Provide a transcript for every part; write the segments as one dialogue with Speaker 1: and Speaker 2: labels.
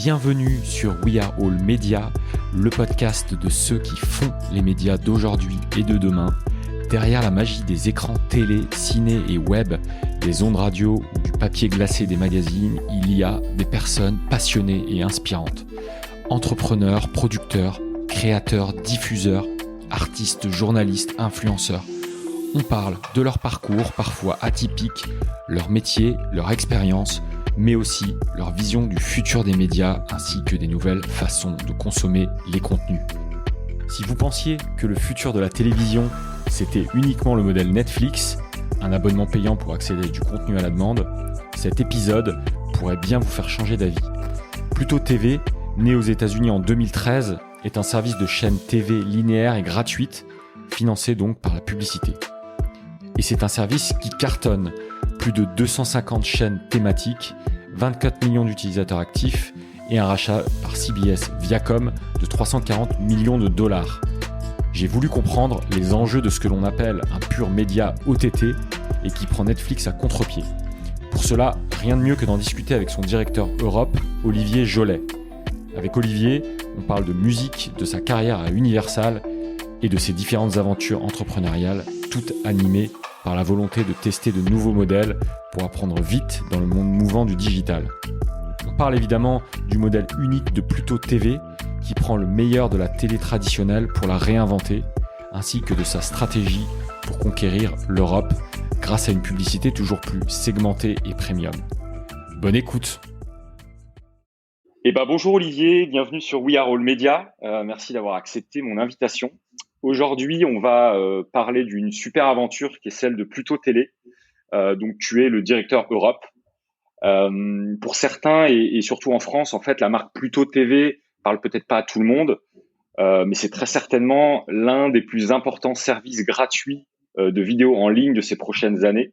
Speaker 1: Bienvenue sur We Are All Media, le podcast de ceux qui font les médias d'aujourd'hui et de demain. Derrière la magie des écrans télé, ciné et web, des ondes radio ou du papier glacé des magazines, il y a des personnes passionnées et inspirantes. Entrepreneurs, producteurs, créateurs, diffuseurs, artistes, journalistes, influenceurs. On parle de leur parcours, parfois atypique, leur métier, leur expérience, mais aussi leur vision du futur des médias ainsi que des nouvelles façons de consommer les contenus. Si vous pensiez que le futur de la télévision, c'était uniquement le modèle Netflix, un abonnement payant pour accéder à du contenu à la demande, cet épisode pourrait bien vous faire changer d'avis. Pluto TV, né aux États-Unis en 2013, est un service de chaîne TV linéaire et gratuite, financé donc par la publicité. Et c'est un service qui cartonne. Plus de 250 chaînes thématiques, 24 millions d'utilisateurs actifs et un rachat par CBS Viacom de 340 millions de dollars. J'ai voulu comprendre les enjeux de ce que l'on appelle un pur média OTT et qui prend Netflix à contre-pied. Pour cela, rien de mieux que d'en discuter avec son directeur Europe, Olivier Jolet. Avec Olivier, on parle de musique, de sa carrière à Universal et de ses différentes aventures entrepreneuriales, toutes animées par la volonté de tester de nouveaux modèles pour apprendre vite dans le monde mouvant du digital. On parle évidemment du modèle unique de Pluto TV qui prend le meilleur de la télé traditionnelle pour la réinventer, ainsi que de sa stratégie pour conquérir l'Europe grâce à une publicité toujours plus segmentée et premium. Bonne écoute.
Speaker 2: Bonjour Olivier, bienvenue sur We Are All Media. Merci d'avoir accepté mon invitation. Aujourd'hui, on va parler d'une super aventure qui est celle de Pluto Télé. Donc, tu es le directeur Europe. Pour certains et surtout en France, en fait, la marque Pluto TV parle peut-être pas à tout le monde, mais c'est très certainement l'un des plus importants services gratuits de vidéos en ligne de ces prochaines années.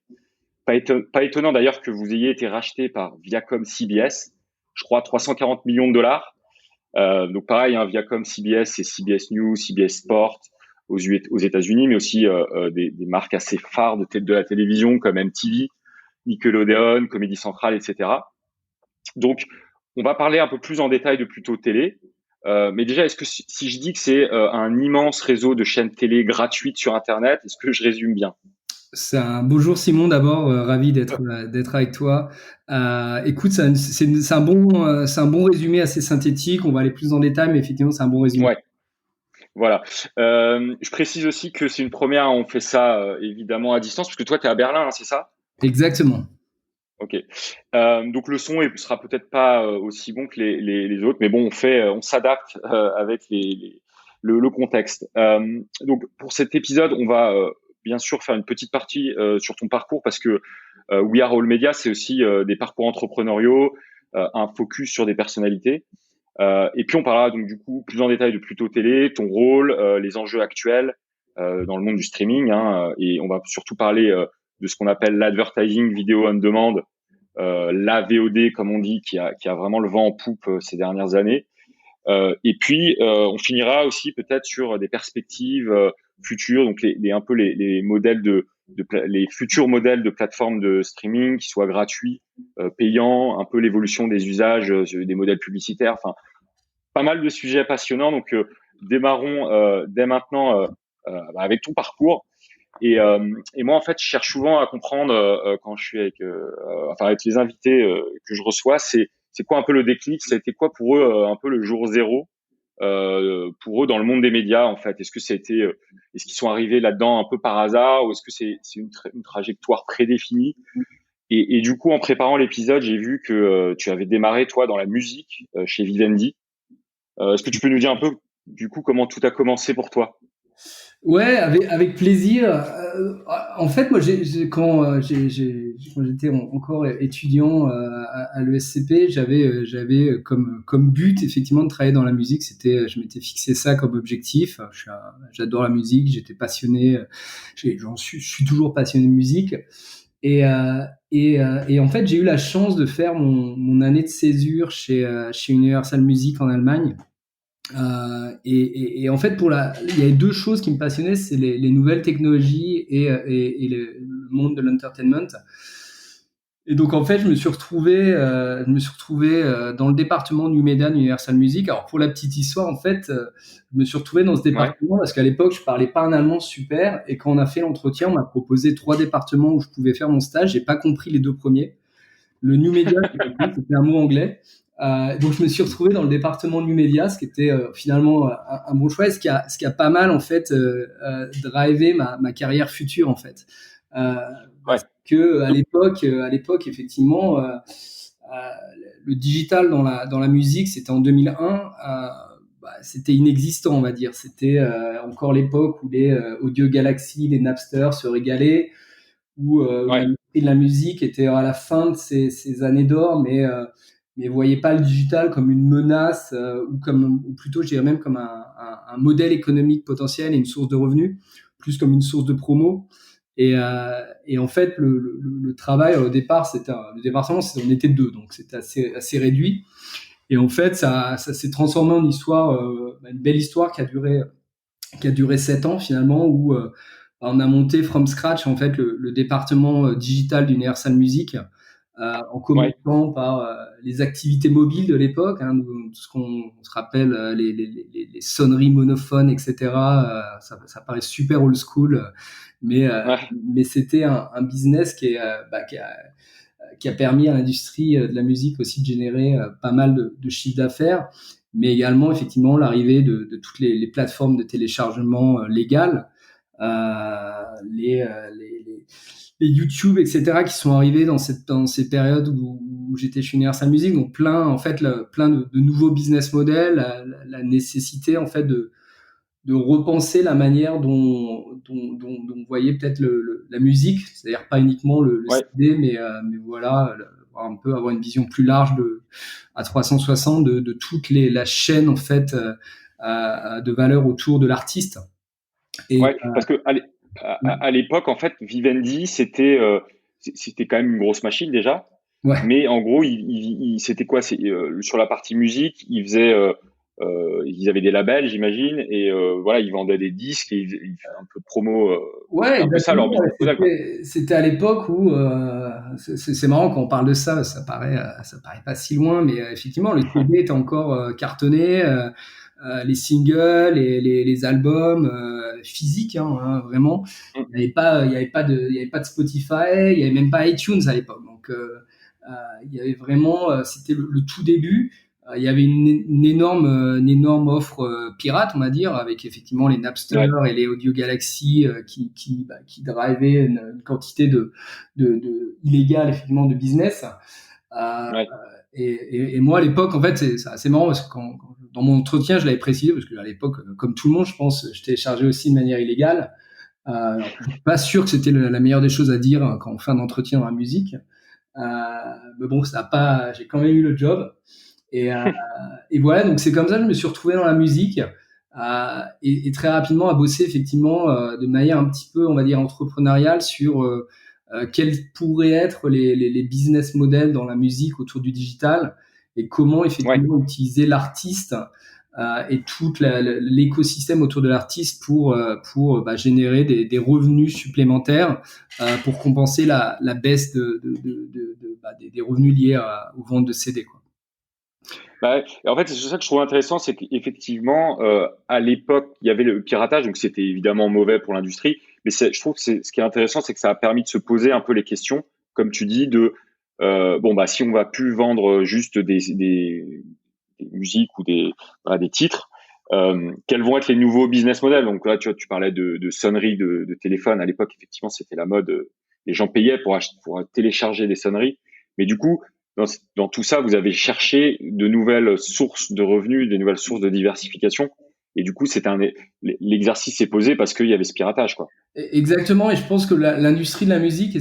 Speaker 2: Pas étonnant d'ailleurs que vous ayez été racheté par Viacom CBS, je crois 340 millions de dollars. Donc pareil, Viacom CBS, c'est CBS News, CBS Sport aux États-Unis, mais aussi des marques assez phares de la télévision comme MTV, Nickelodeon, Comedy Central, etc. Donc, on va parler un peu plus en détail de Pluto Télé. Mais déjà, est-ce que si je dis que c'est un immense réseau de chaînes télé gratuites sur Internet, est-ce que je résume bien ?
Speaker 3: Bonjour Simon, d'abord, ravi d'être avec toi. Écoute, c'est un bon résumé assez synthétique. On va aller plus en détail, mais effectivement, c'est un bon résumé.
Speaker 2: Ouais. Voilà. Je précise aussi que c'est une première. On fait ça évidemment à distance, parce que toi, tu es à Berlin, c'est ça ?
Speaker 3: Exactement.
Speaker 2: Ok. Donc le son sera peut-être pas aussi bon que les autres, mais bon, on s'adapte avec le contexte. Donc pour cet épisode, on va bien sûr faire une petite partie sur ton parcours, parce que We Are All Media, c'est aussi des parcours entrepreneuriaux, un focus sur des personnalités. Et puis on parlera donc du coup plus en détail de Pluto Télé, ton rôle, les enjeux actuels dans le monde du streaming, et on va surtout parler de ce qu'on appelle l'advertising vidéo on demand, la VOD comme on dit, qui a vraiment le vent en poupe ces dernières années. Et puis on finira aussi peut-être sur des perspectives futures, donc les modèles les futurs modèles de plateformes de streaming qui soient gratuits, payants, un peu l'évolution des usages, des modèles publicitaires, enfin pas mal de sujets passionnants. Donc démarrons dès maintenant avec ton parcours. Et moi, en fait, je cherche souvent à comprendre quand je suis avec les invités que je reçois, c'est quoi un peu le déclic, ça a été quoi pour eux un peu le jour zéro pour eux dans le monde des médias, en fait. Est-ce qu'ils sont arrivés là-dedans un peu par hasard, ou est-ce que c'est une trajectoire prédéfinie? Et du coup, en préparant l'épisode, j'ai vu que tu avais démarré toi dans la musique chez Vivendi. Est-ce que tu peux nous dire un peu du coup comment tout a commencé pour toi?
Speaker 3: Ouais, avec plaisir. En fait, moi, quand j'étais encore étudiant à l'ESCP, j'avais comme but effectivement de travailler dans la musique. Je m'étais fixé ça comme objectif. J'adore la musique, j'étais passionné. Je suis toujours passionné de musique. Et en fait, j'ai eu la chance de faire mon année de césure chez Universal Music en Allemagne. Et en fait, il y avait deux choses qui me passionnaient, c'est les nouvelles technologies et le monde de l'entertainment. Et donc en fait, je me suis retrouvé dans le département New Media d'Universal Music. Alors pour la petite histoire, en fait, je me suis retrouvé dans ce département parce qu'à l'époque, je parlais pas un allemand super. Et quand on a fait l'entretien, on m'a proposé 3 départements où je pouvais faire mon stage. J'ai pas compris les 2 premiers. Le New Media, c'était un mot anglais. Donc je me suis retrouvé dans le département New Media, ce qui était finalement un bon choix, et ce qui a pas mal en fait drivé ma carrière future en fait. Parce que à l'époque effectivement, le digital dans la musique, c'était en 2001. C'était inexistant, on va dire. C'était encore l'époque où les Audio Galaxy, les Napster se régalaient, où l'industrie de la musique était à la fin de ces années d'or, mais voyait pas le digital comme une menace ou plutôt, je dirais même comme un modèle économique potentiel et une source de revenus, plus comme une source de promo. Et en fait, le travail au départ, le département, on était 2, donc c'était assez réduit. Et en fait, ça s'est transformé en histoire, une belle histoire qui a duré 7 ans finalement, où on a monté from scratch en fait le département digital d'Universal Music, en commençant par les activités mobiles de l'époque, tout ce qu'on se rappelle, les sonneries monophones, etc. Ça paraît super old school, mais c'était un business qui a permis à l'industrie de la musique aussi de générer pas mal de chiffre d'affaires, mais également effectivement l'arrivée de toutes les plateformes de téléchargement légales, les YouTube, etc., qui sont arrivés dans ces périodes où j'étais chez Universal Music. Donc plein de nouveaux business models, la nécessité en fait de repenser la manière dont on voyait peut-être la musique, c'est-à-dire pas uniquement le CD, mais voilà, avoir une vision plus large à 360 de toute la chaîne en fait de valeur autour de l'artiste.
Speaker 2: Parce que à l'époque, en fait, Vivendi, c'était quand même une grosse machine déjà. Mais en gros, c'était quoi? Sur la partie musique, ils avaient des labels, j'imagine, et voilà, ils vendaient des disques et ils faisaient un peu de promo.
Speaker 3: Ouais,
Speaker 2: un peu ça leur business model.
Speaker 3: C'était à l'époque où c'est marrant quand on parle de ça, ça paraît pas si loin, mais effectivement, le CD était encore cartonné. Les singles et les albums physiques, vraiment. Il n'y avait pas de Spotify, il n'y avait même pas iTunes à l'époque. Donc, il y avait vraiment, c'était le tout début. Il y avait une énorme offre pirate, on va dire, avec effectivement les Napster et les Audio Galaxy qui drivaient une quantité de illégale effectivement de business. Et moi à l'époque, en fait, c'est assez marrant parce que dans mon entretien, je l'avais précisé parce qu'à l'époque, comme tout le monde, je pense, je téléchargeais aussi de manière illégale. Je suis pas sûr que c'était la meilleure des choses à dire quand on fait un entretien dans la musique. Mais bon, j'ai quand même eu le job. Et voilà, donc c'est comme ça que je me suis retrouvé dans la musique et très rapidement à bosser effectivement de manière un petit peu, on va dire, entrepreneuriale sur quels pourraient être les business models dans la musique autour du digital et comment effectivement utiliser l'artiste et tout l'écosystème autour de l'artiste pour générer des revenus supplémentaires pour compenser la baisse des revenus liés aux ventes de CD, quoi.
Speaker 2: En fait, c'est ça que je trouve intéressant, c'est qu'effectivement, à l'époque, il y avait le piratage, donc c'était évidemment mauvais pour l'industrie. Mais je trouve que ce qui est intéressant, c'est que ça a permis de se poser un peu les questions, comme tu dis, si on va plus vendre juste des musiques ou des titres, quels vont être les nouveaux business models? Donc là, tu parlais de sonneries de téléphone. À l'époque, effectivement, c'était la mode. Les gens payaient pour télécharger des sonneries. Mais du coup, dans tout ça, vous avez cherché de nouvelles sources de revenus, des nouvelles sources de diversification. Et du coup, l'exercice s'est posé parce qu'il y avait ce piratage, quoi.
Speaker 3: Exactement. Et je pense que l'industrie de la musique,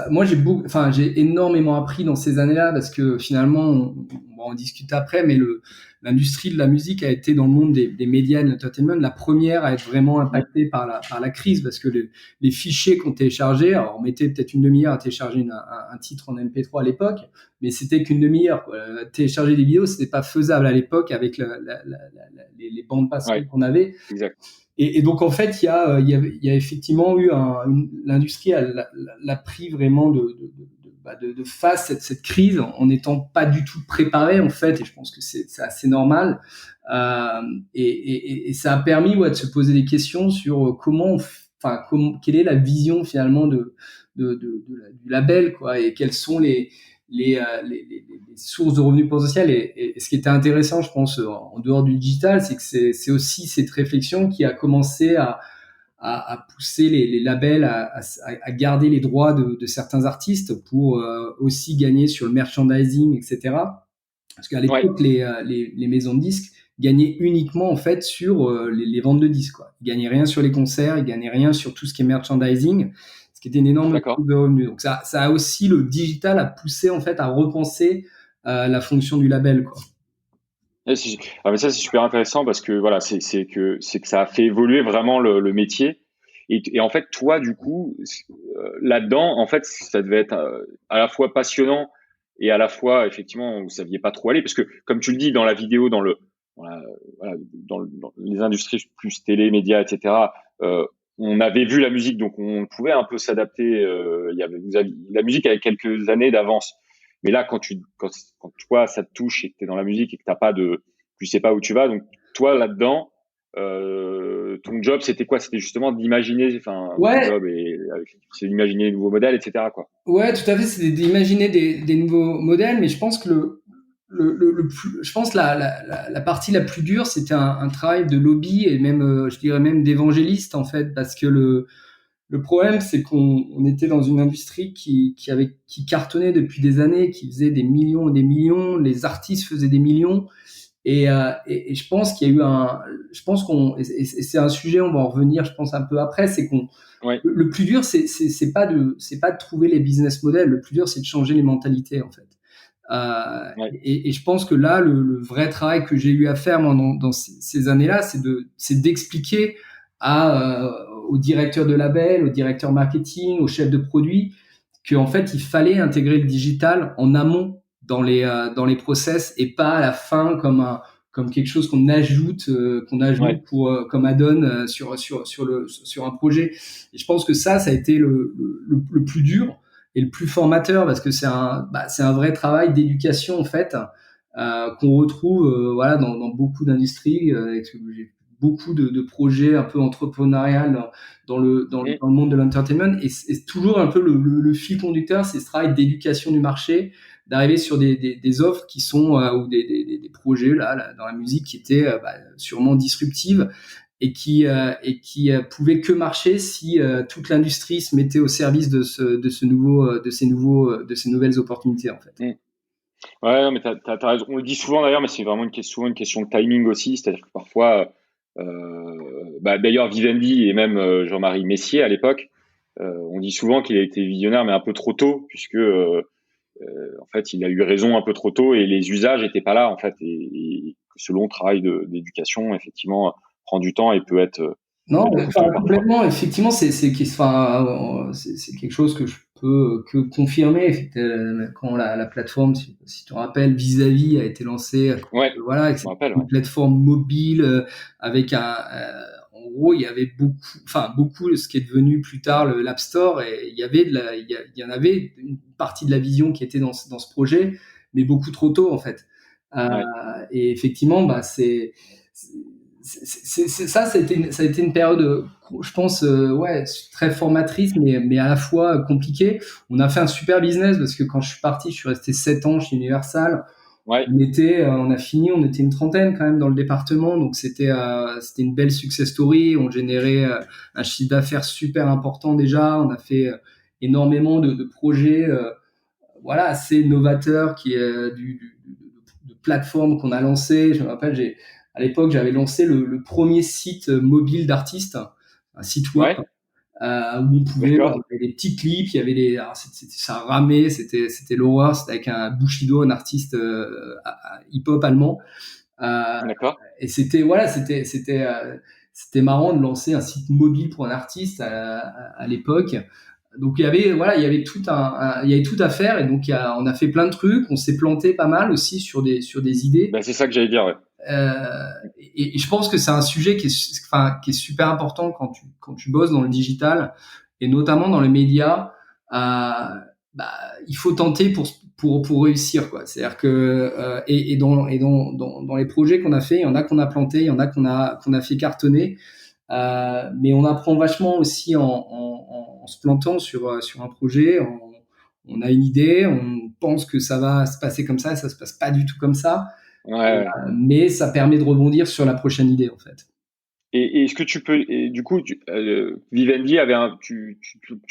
Speaker 3: moi, j'ai énormément appris dans ces années-là parce que finalement, on va en discuter après, mais l'industrie de la musique a été dans le monde des médias et de l'entertainment la première à être vraiment impactée par la crise parce que les fichiers qu'on téléchargeait, alors on mettait peut-être une demi-heure à télécharger un titre en MP3 à l'époque, mais c'était qu'une demi-heure, quoi. Télécharger des vidéos, c'était pas faisable à l'époque avec les bandes passantes qu'on avait.
Speaker 2: Exact.
Speaker 3: Et donc en fait, il y a effectivement eu l'industrie l'a pris vraiment face à cette crise en n'étant pas du tout préparé en fait, et je pense que c'est assez normal. Et ça a permis de se poser des questions sur quelle est la vision finalement du label, quoi, et quelles sont les sources de revenus potentiels. Et ce qui était intéressant, je pense, en dehors du digital, c'est que c'est aussi cette réflexion qui a commencé à pousser les labels à garder les droits de certains artistes pour aussi gagner sur le merchandising, etc. Parce qu'à l'époque, les maisons de disques gagnaient uniquement en fait sur les ventes de disques, quoi. Ils gagnaient rien sur les concerts, ils gagnaient rien sur tout ce qui est merchandising, ce qui était une énorme source de revenus. Donc ça a aussi, le digital a poussé en fait à repenser la fonction du label, quoi.
Speaker 2: Mais ça, c'est super intéressant parce que voilà, c'est que ça a fait évoluer vraiment le métier. Et en fait, toi, du coup, là-dedans, en fait, ça devait être à la fois passionnant et à la fois, effectivement, vous saviez pas trop aller, parce que comme tu le dis dans la vidéo, dans les industries plus télé, médias, etc. On avait vu la musique, donc on pouvait un peu s'adapter. La musique avait quelques années d'avance. Mais là, quand toi, ça te touche et que t'es dans la musique et que tu sais pas où tu vas, donc toi, là-dedans, ton job, c'était quoi? C'était justement d'imaginer, ton job c'est d'imaginer des nouveaux modèles, etc., quoi.
Speaker 3: Ouais, tout à fait, c'est d'imaginer des nouveaux modèles, mais je pense que je pense la partie la plus dure, c'était un travail de lobby et même, je dirais même d'évangéliste, en fait, parce que le problème, c'est qu'on était dans une industrie qui cartonnait depuis des années, qui faisait des millions et des millions, les artistes faisaient des millions, et je pense qu'il y a eu et c'est un sujet, on va en revenir, je pense, un peu après, c'est le plus dur, c'est pas de trouver les business models, le plus dur, c'est de changer les mentalités, en fait. Et je pense que là, le vrai travail que j'ai eu à faire moi, dans ces années-là, c'est d'expliquer aux directeurs de label, aux directeurs marketing, aux chefs de produit, qu'en fait, il fallait intégrer le digital en amont dans les process et pas à la fin comme quelque chose qu'on ajoute pour comme add-on sur un projet. Et je pense que ça a été le plus dur et le plus formateur, parce que c'est un vrai travail d'éducation, en fait, qu'on retrouve dans beaucoup d'industries, j'ai beaucoup de projets un peu entrepreneurial dans le monde de l'entertainment, et toujours un peu le fil conducteur, c'est ce travail d'éducation du marché, d'arriver sur des offres qui sont ou des projets là dans la musique qui étaient sûrement disruptives et qui pouvaient que marcher si toute l'industrie se mettait au service de ces nouvelles opportunités, en fait.
Speaker 2: Ouais, non, mais t'as raison. On le dit souvent d'ailleurs, mais c'est vraiment souvent une question de timing aussi. C'est-à-dire que parfois, d'ailleurs, Vivendi et même Jean-Marie Messier à l'époque, on dit souvent qu'il a été visionnaire, mais un peu trop tôt, puisque en fait, il a eu raison un peu trop tôt et les usages n'étaient pas là, en fait. Et ce long travail d'éducation, effectivement, prend du temps et peut être
Speaker 3: non, complètement. Effectivement, c'est quelque chose que je peux que confirmer. Quand la plateforme, si tu te rappelles, Vis-à-vis a été lancée, avec une plateforme mobile avec en gros, il y avait beaucoup de ce qui est devenu plus tard l'App Store, et il y en avait une partie de la vision qui était dans ce projet, mais beaucoup trop tôt, en fait. Et effectivement, ça a été une période, je pense, très formatrice, mais à la fois compliquée. On a fait un super business, parce que quand je suis parti, je suis resté 7 ans chez Universal. On était une trentaine quand même dans le département, donc c'était une belle success story. On générait un chiffre d'affaires super important déjà. On a fait énormément de projets, assez novateurs, de plateformes qu'on a lancées. Je me rappelle, à l'époque, j'avais lancé le premier site mobile d'artistes, un site web, où on pouvait, il y avait des petits clips, il y avait ça ramait, c'était l'horreur. C'était avec un Bushido, un artiste hip-hop allemand. Et c'était marrant de lancer un site mobile pour un artiste à l'époque. Donc il y avait tout à faire, et donc on a fait plein de trucs. On s'est planté pas mal aussi sur des idées.
Speaker 2: C'est ça que j'allais dire. Ouais.
Speaker 3: Et je pense que c'est un sujet qui est super important quand tu bosses dans le digital, et notamment dans les médias. il faut tenter pour réussir, quoi. C'est-à-dire que et dans les projets qu'on a fait, il y en a qu'on a planté, il y en a qu'on a fait cartonner. Mais on apprend vachement aussi en se plantant sur un projet. On a une idée, on pense que ça va se passer comme ça, et ça se passe pas du tout comme ça.
Speaker 2: Ouais.
Speaker 3: Mais ça permet de rebondir sur la prochaine idée, en fait.
Speaker 2: Et est-ce que tu peux, et du coup, Vivendi avait tu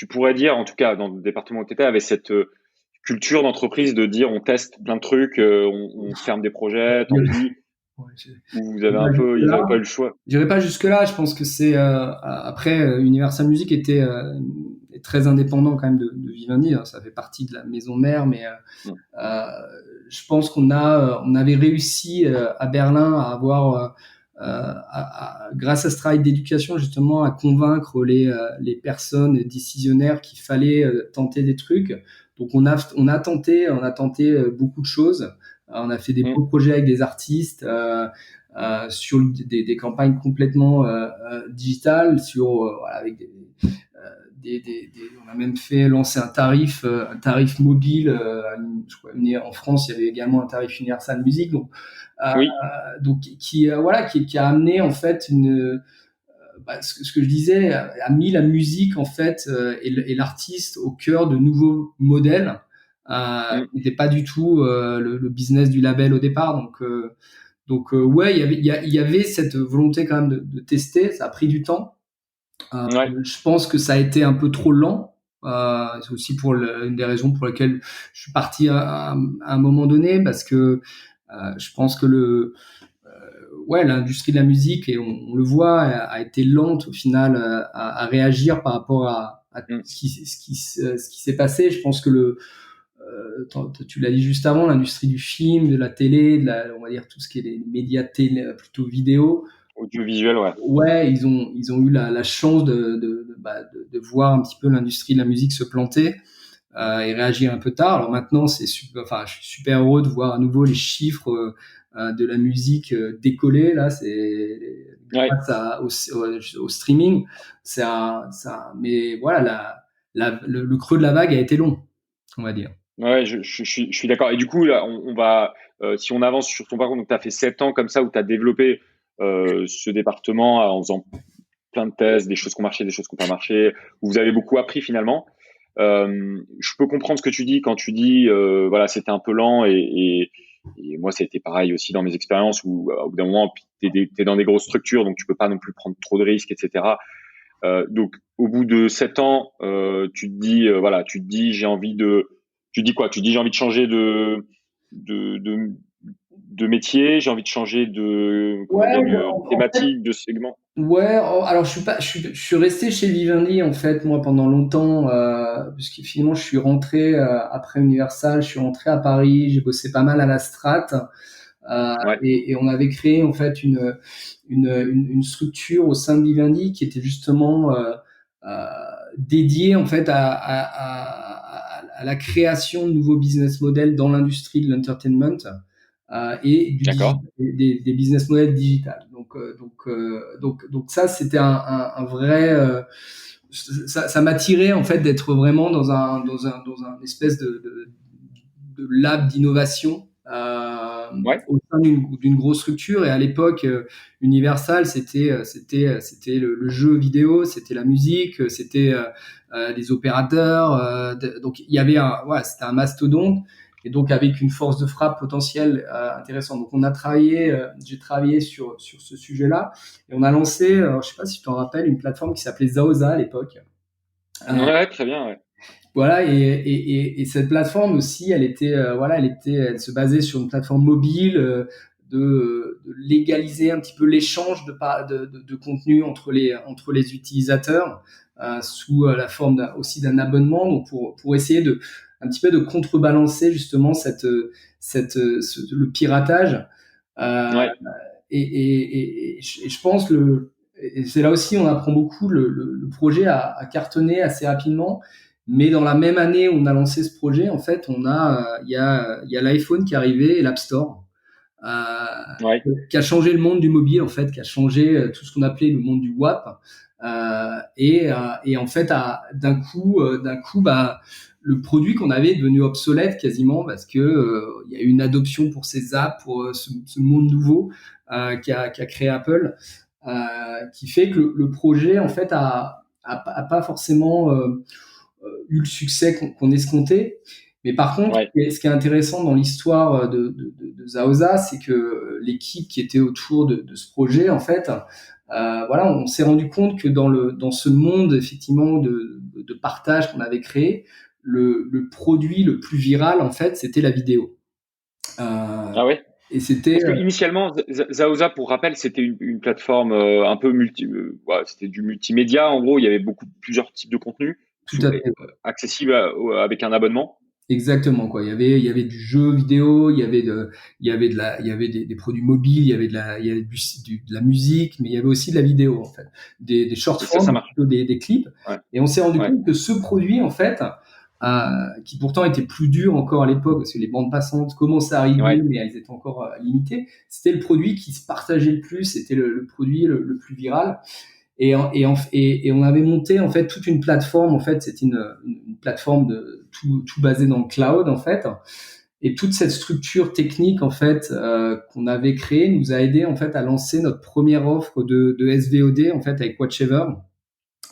Speaker 2: pourrais dire, en tout cas, dans le département où tu étais, avait cette culture d'entreprise de dire on teste plein de trucs, on ferme des projets, tant pis.
Speaker 3: Ouais,
Speaker 2: Ou vous avez un peu, ils n'avaient pas eu le choix.
Speaker 3: J'irai pas jusque-là. Je pense que c'est après Universal Music était est très indépendant quand même de Vivendi. Ça fait partie de la maison mère, mais je pense qu'on avait réussi à Berlin à avoir grâce à ce travail d'éducation justement à convaincre les personnes décisionnaires qu'il fallait tenter des trucs. Donc on a tenté beaucoup de choses. On a fait des beaux projets avec des artistes sur des campagnes complètement digitales, voilà, avec on a même fait lancer un tarif mobile. Je crois, en France, il y avait également un tarif Universal Music,
Speaker 2: Oui.
Speaker 3: donc qui a amené en fait ce que je disais, a mis la musique en fait et l'artiste au cœur de nouveaux modèles. Qui n'était pas du tout le business du label au départ. Donc ouais, il y avait cette volonté quand même de tester. Ça a pris du temps.
Speaker 2: Ouais.
Speaker 3: Je pense que ça a été un peu trop lent. C'est aussi une des raisons pour lesquelles je suis parti à un moment donné, parce que je pense que l'industrie de la musique, et on le voit, a été lente au final à réagir par rapport à ce qui s'est passé. Je pense que tu l'as dit juste avant, l'industrie du film, de la télé, on va dire tout ce qui est les médias télé, plutôt vidéo,
Speaker 2: audiovisuel, ouais.
Speaker 3: Ouais, ils ont eu la chance de voir un petit peu l'industrie de la musique se planter et réagir un peu tard. Alors maintenant, je suis super heureux de voir à nouveau les chiffres de la musique décoller. Là, c'est grâce au streaming. Mais voilà, le creux de la vague a été long, on va dire.
Speaker 2: Ouais, je suis d'accord. Et du coup, là, on va, si on avance sur ton parcours, donc tu as fait 7 ans comme ça où tu as développé ce département en faisant plein de tests, des choses qui ont marché, des choses qui n'ont pas marché, où vous avez beaucoup appris finalement. Je peux comprendre ce que tu dis quand tu dis, voilà, c'était un peu lent et moi, ça a été pareil aussi dans mes expériences où au bout d'un moment, t'es dans des grosses structures, donc tu peux pas non plus prendre trop de risques, etc. Donc, au bout de 7 ans, tu te dis, voilà, j'ai envie de, tu dis quoi? Tu dis j'ai envie de changer de métier, j'ai envie de changer de thématique, de segment.
Speaker 3: Ouais, alors je suis resté chez Vivendi en fait moi pendant longtemps puisque finalement je suis rentré après Universal, je suis rentré à Paris, j'ai bossé pas mal à la Strat et on avait créé en fait une structure au sein de Vivendi qui était justement dédiée en fait à la création de nouveaux business models dans l'industrie de l'entertainment. Et des business models digitales. Donc ça, c'était un vrai. Ça m'a tiré en fait d'être vraiment dans un espèce de lab d'innovation au sein d'une grosse structure. Et à l'époque, Universal, c'était le jeu vidéo, c'était la musique, c'était les opérateurs. Donc il y avait c'était un mastodonte. Et donc avec une force de frappe potentielle intéressante. Donc j'ai travaillé sur ce sujet-là et on a lancé, je sais pas si tu t'en rappelles, une plateforme qui s'appelait Zaoza à l'époque.
Speaker 2: Ouais, très bien. Ouais.
Speaker 3: Voilà, et cette plateforme aussi, elle se basait sur une plateforme mobile de légaliser un petit peu l'échange de contenu entre les utilisateurs sous la forme aussi d'un abonnement, donc pour essayer un petit peu de contrebalancer justement le piratage. Et je pense et c'est là aussi on apprend beaucoup. Le projet a cartonné assez rapidement, mais dans la même année où on a lancé ce projet, en fait, il y a l'iPhone qui est arrivé et l'App Store. Qui a changé le monde du mobile, en fait, qui a changé tout ce qu'on appelait le monde du WAP. Et en fait, d'un coup, le produit qu'on avait est devenu obsolète quasiment parce que il y a eu une adoption pour ces apps, pour ce monde nouveau qu'a créé Apple, qui fait que le projet en fait a pas forcément eu le succès qu'on escomptait. Mais par contre, ce qui est intéressant dans l'histoire de Zaoza, c'est que l'équipe qui était autour de ce projet, en fait, voilà, on s'est rendu compte que dans ce monde effectivement de partage qu'on avait créé, le produit le plus viral, en fait, c'était la vidéo.
Speaker 2: Ah ouais.
Speaker 3: Et c'était
Speaker 2: parce que initialement, Zaoza, pour rappel, c'était une plateforme un peu c'était du multimédia. En gros, il y avait plusieurs types de contenus
Speaker 3: tout à fait
Speaker 2: accessibles avec un abonnement.
Speaker 3: Exactement, quoi. Il y avait du jeu vidéo, il y avait des produits mobiles, il y avait de la musique, mais il y avait aussi de la vidéo, en fait. Des short forms, des clips.
Speaker 2: Ouais.
Speaker 3: Et on s'est rendu compte que ce produit, en fait, qui pourtant était plus dur encore à l'époque, parce que les bandes passantes commençaient à arriver, mais elles étaient encore limitées. C'était le produit qui se partageait le plus, c'était le produit le plus viral. Et on avait monté en fait toute une plateforme. En fait, c'était une plateforme de tout basé dans le cloud en fait. Et toute cette structure technique en fait qu'on avait créée nous a aidé en fait à lancer notre première offre de SVOD en fait avec Watchever,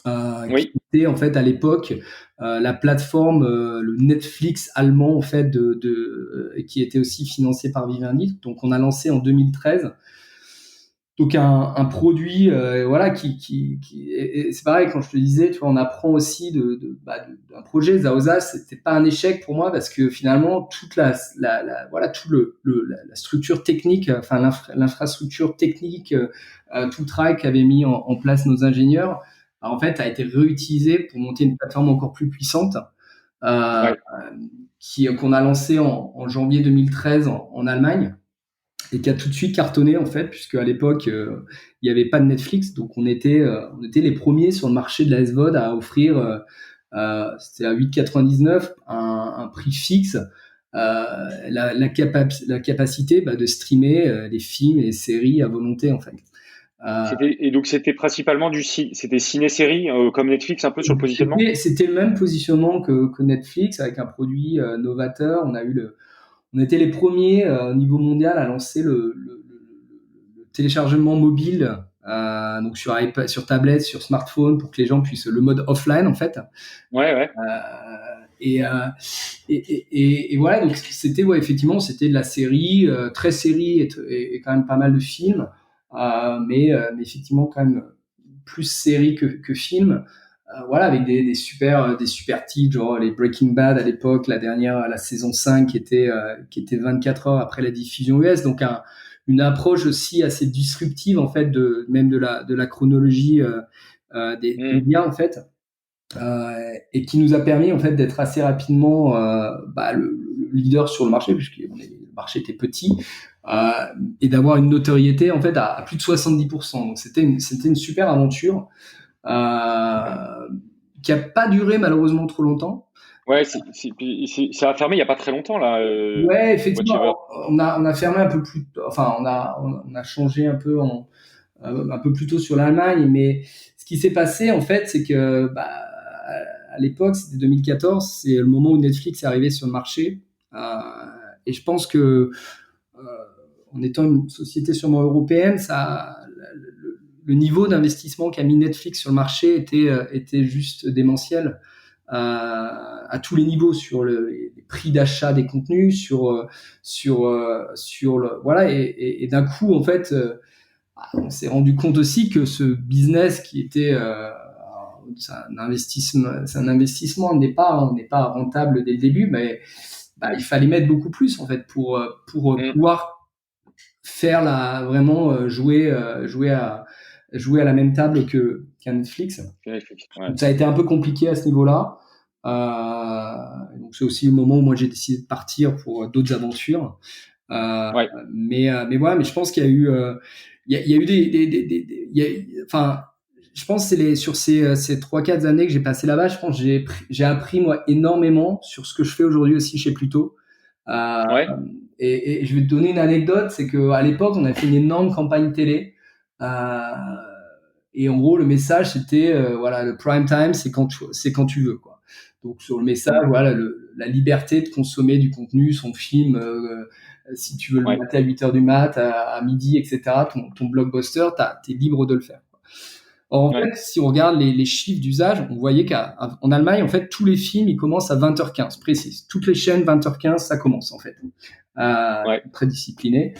Speaker 3: qui était en fait à l'époque la plateforme, le Netflix allemand en fait qui était aussi financé par Vivendi. Donc on a lancé en 2013. Donc un produit voilà qui et c'est pareil quand je te disais, tu vois, on apprend aussi d'un projet. Zaoza, c'était pas un échec pour moi parce que finalement toute la structure technique, enfin l'infrastructure technique, tout le travail qu'avaient mis en place nos ingénieurs, en fait a été réutilisé pour monter une plateforme encore plus puissante qu'on a lancée en janvier 2013 en Allemagne. Et qui a tout de suite cartonné en fait, puisque à l'époque il n'y avait pas de Netflix, donc on était les premiers sur le marché de la SVOD à offrir, c'était à 8,99 un prix fixe, la capacité de streamer les films et les séries à volonté en fait.
Speaker 2: Donc c'était principalement c'était ciné-série comme Netflix un peu sur le positionnement.
Speaker 3: C'était le même positionnement que Netflix avec un produit novateur. On était les premiers au niveau mondial à lancer le téléchargement mobile, donc sur iPad, sur tablette, sur smartphone, pour que les gens puissent le mode offline en fait. Et voilà, donc c'était effectivement c'était de la série, très série et quand même pas mal de films, mais effectivement quand même plus série que film. Voilà, avec des super titres, genre les Breaking Bad à l'époque, la saison 5 qui était 24 heures après la diffusion US, donc une approche aussi assez disruptive en fait de la chronologie des médias en fait, et qui nous a permis en fait d'être assez rapidement le leader sur le marché, puisque le marché était petit, et d'avoir une notoriété en fait à plus de 70%. Donc c'était une super aventure. Qui a pas duré malheureusement trop longtemps.
Speaker 2: Ouais, ça a fermé il y a pas très longtemps là.
Speaker 3: Ouais, effectivement, on a fermé un peu plus. Enfin, on a changé un peu un peu plus tôt sur l'Allemagne, mais ce qui s'est passé en fait, c'est que à l'époque, c'était 2014, c'est le moment où Netflix est arrivé sur le marché, et je pense que en étant une société sûrement européenne, le niveau d'investissement qu'a mis Netflix sur le marché était juste démentiel, à tous les niveaux, sur les prix d'achat des contenus, voilà, et d'un coup en fait on s'est rendu compte aussi que ce business qui était c'est un investissement, on n'est pas rentable dès le début, mais il fallait mettre beaucoup plus en fait pour pouvoir faire vraiment jouer à la même table qu'un Netflix. Donc, ça a été un peu compliqué à ce niveau-là. Donc c'est aussi le moment où moi j'ai décidé de partir pour d'autres aventures. Mais voilà, mais je pense qu'il y a eu enfin, je pense que c'est sur ces 3-4 années que j'ai passé là-bas, je pense que j'ai appris moi énormément sur ce que je fais aujourd'hui aussi chez Pluto. Et je vais te donner une anecdote, c'est qu'à l'époque on a fait une énorme campagne télé, et en gros le message c'était voilà, le prime time c'est quand tu veux quoi. Donc sur le message, voilà, la liberté de consommer du contenu, son film, si tu veux le mater à 8h du mat, à midi, etc., ton blockbuster, t'es libre de le faire. Or, en fait, si on regarde les chiffres d'usage, on voyait qu'en Allemagne, en fait, tous les films, ils commencent à 20h15, précise. Toutes les chaînes, 20h15, ça commence, en fait. Très discipliné.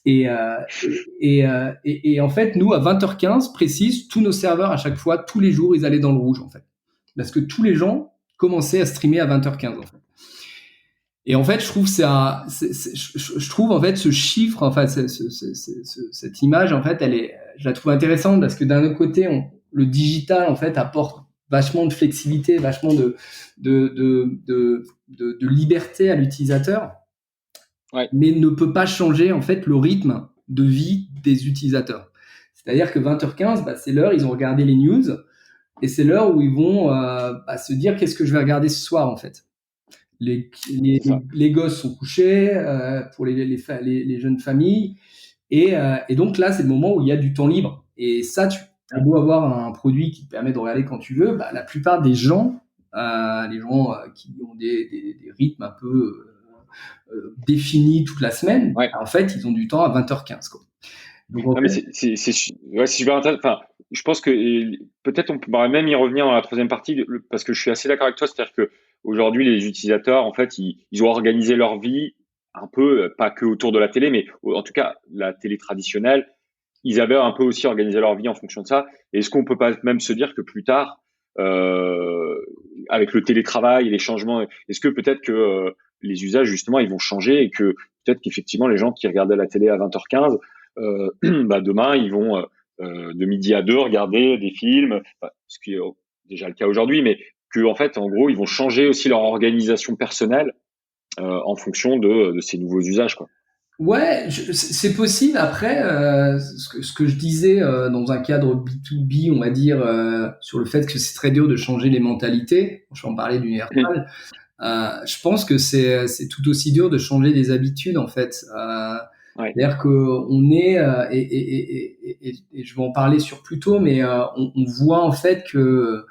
Speaker 3: Et en fait, nous, à 20h15, précise, tous nos serveurs, à chaque fois, tous les jours, ils allaient dans le rouge, en fait. Parce que tous les gens commençaient à streamer à 20h15, en fait. Et en fait, je trouve je trouve en fait ce chiffre, enfin cette image, en fait, je la trouve intéressante parce que d'un autre côté, le digital en fait apporte vachement de flexibilité, vachement de liberté à l'utilisateur, mais ne peut pas changer en fait le rythme de vie des utilisateurs. C'est-à-dire que 20h15, c'est l'heure, ils ont regardé les news et c'est l'heure où ils vont se dire qu'est-ce que je vais regarder ce soir en fait. Les gosses sont couchés pour les jeunes familles et donc là c'est le moment où il y a du temps libre et ça tu as beau avoir un produit qui te permet de regarder quand tu veux, la plupart des gens les gens qui ont des rythmes un peu définis toute la semaine, en fait ils ont du temps à 20h15 quoi.
Speaker 2: Donc, mais c'est super intéressant. Enfin, je pense que peut-être on pourrait même y revenir dans la troisième partie parce que je suis assez d'accord avec toi, c'est-à-dire que aujourd'hui, les utilisateurs, en fait, ils ont organisé leur vie un peu, pas que autour de la télé, mais en tout cas, la télé traditionnelle, ils avaient un peu aussi organisé leur vie en fonction de ça. Et est-ce qu'on peut pas même se dire que plus tard, avec le télétravail et les changements, est-ce que peut-être que les usages, justement, ils vont changer et que peut-être qu'effectivement, les gens qui regardaient la télé à 20h15, demain, ils vont de midi à 2 regarder des films, ce qui est déjà le cas aujourd'hui, mais que en fait, en gros, ils vont changer aussi leur organisation personnelle en fonction de ces nouveaux usages, quoi.
Speaker 3: Ouais, c'est possible. Après, ce que je disais dans un cadre B2B, on va dire, sur le fait que c'est très dur de changer les mentalités, je vais en parler d'Universal, je pense que c'est tout aussi dur de changer des habitudes, en fait. C'est-à-dire qu'on est, et je vais en parler sur plus tôt, mais on voit en fait que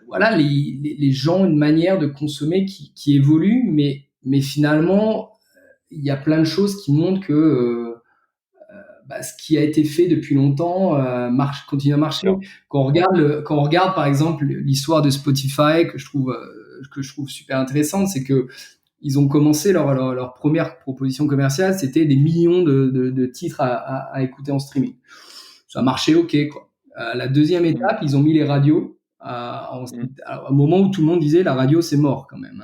Speaker 3: voilà, les gens ont une manière de consommer qui évolue, mais finalement, il y a plein de choses qui montrent que ce qui a été fait depuis longtemps continue à marcher. Quand on regarde par exemple l'histoire de Spotify que je trouve super intéressante, c'est que ils ont commencé leur première proposition commerciale, c'était des millions de titres à écouter en streaming. Ça a marché, ok quoi. La deuxième étape, ils ont mis les radios au moment où tout le monde disait la radio c'est mort quand même.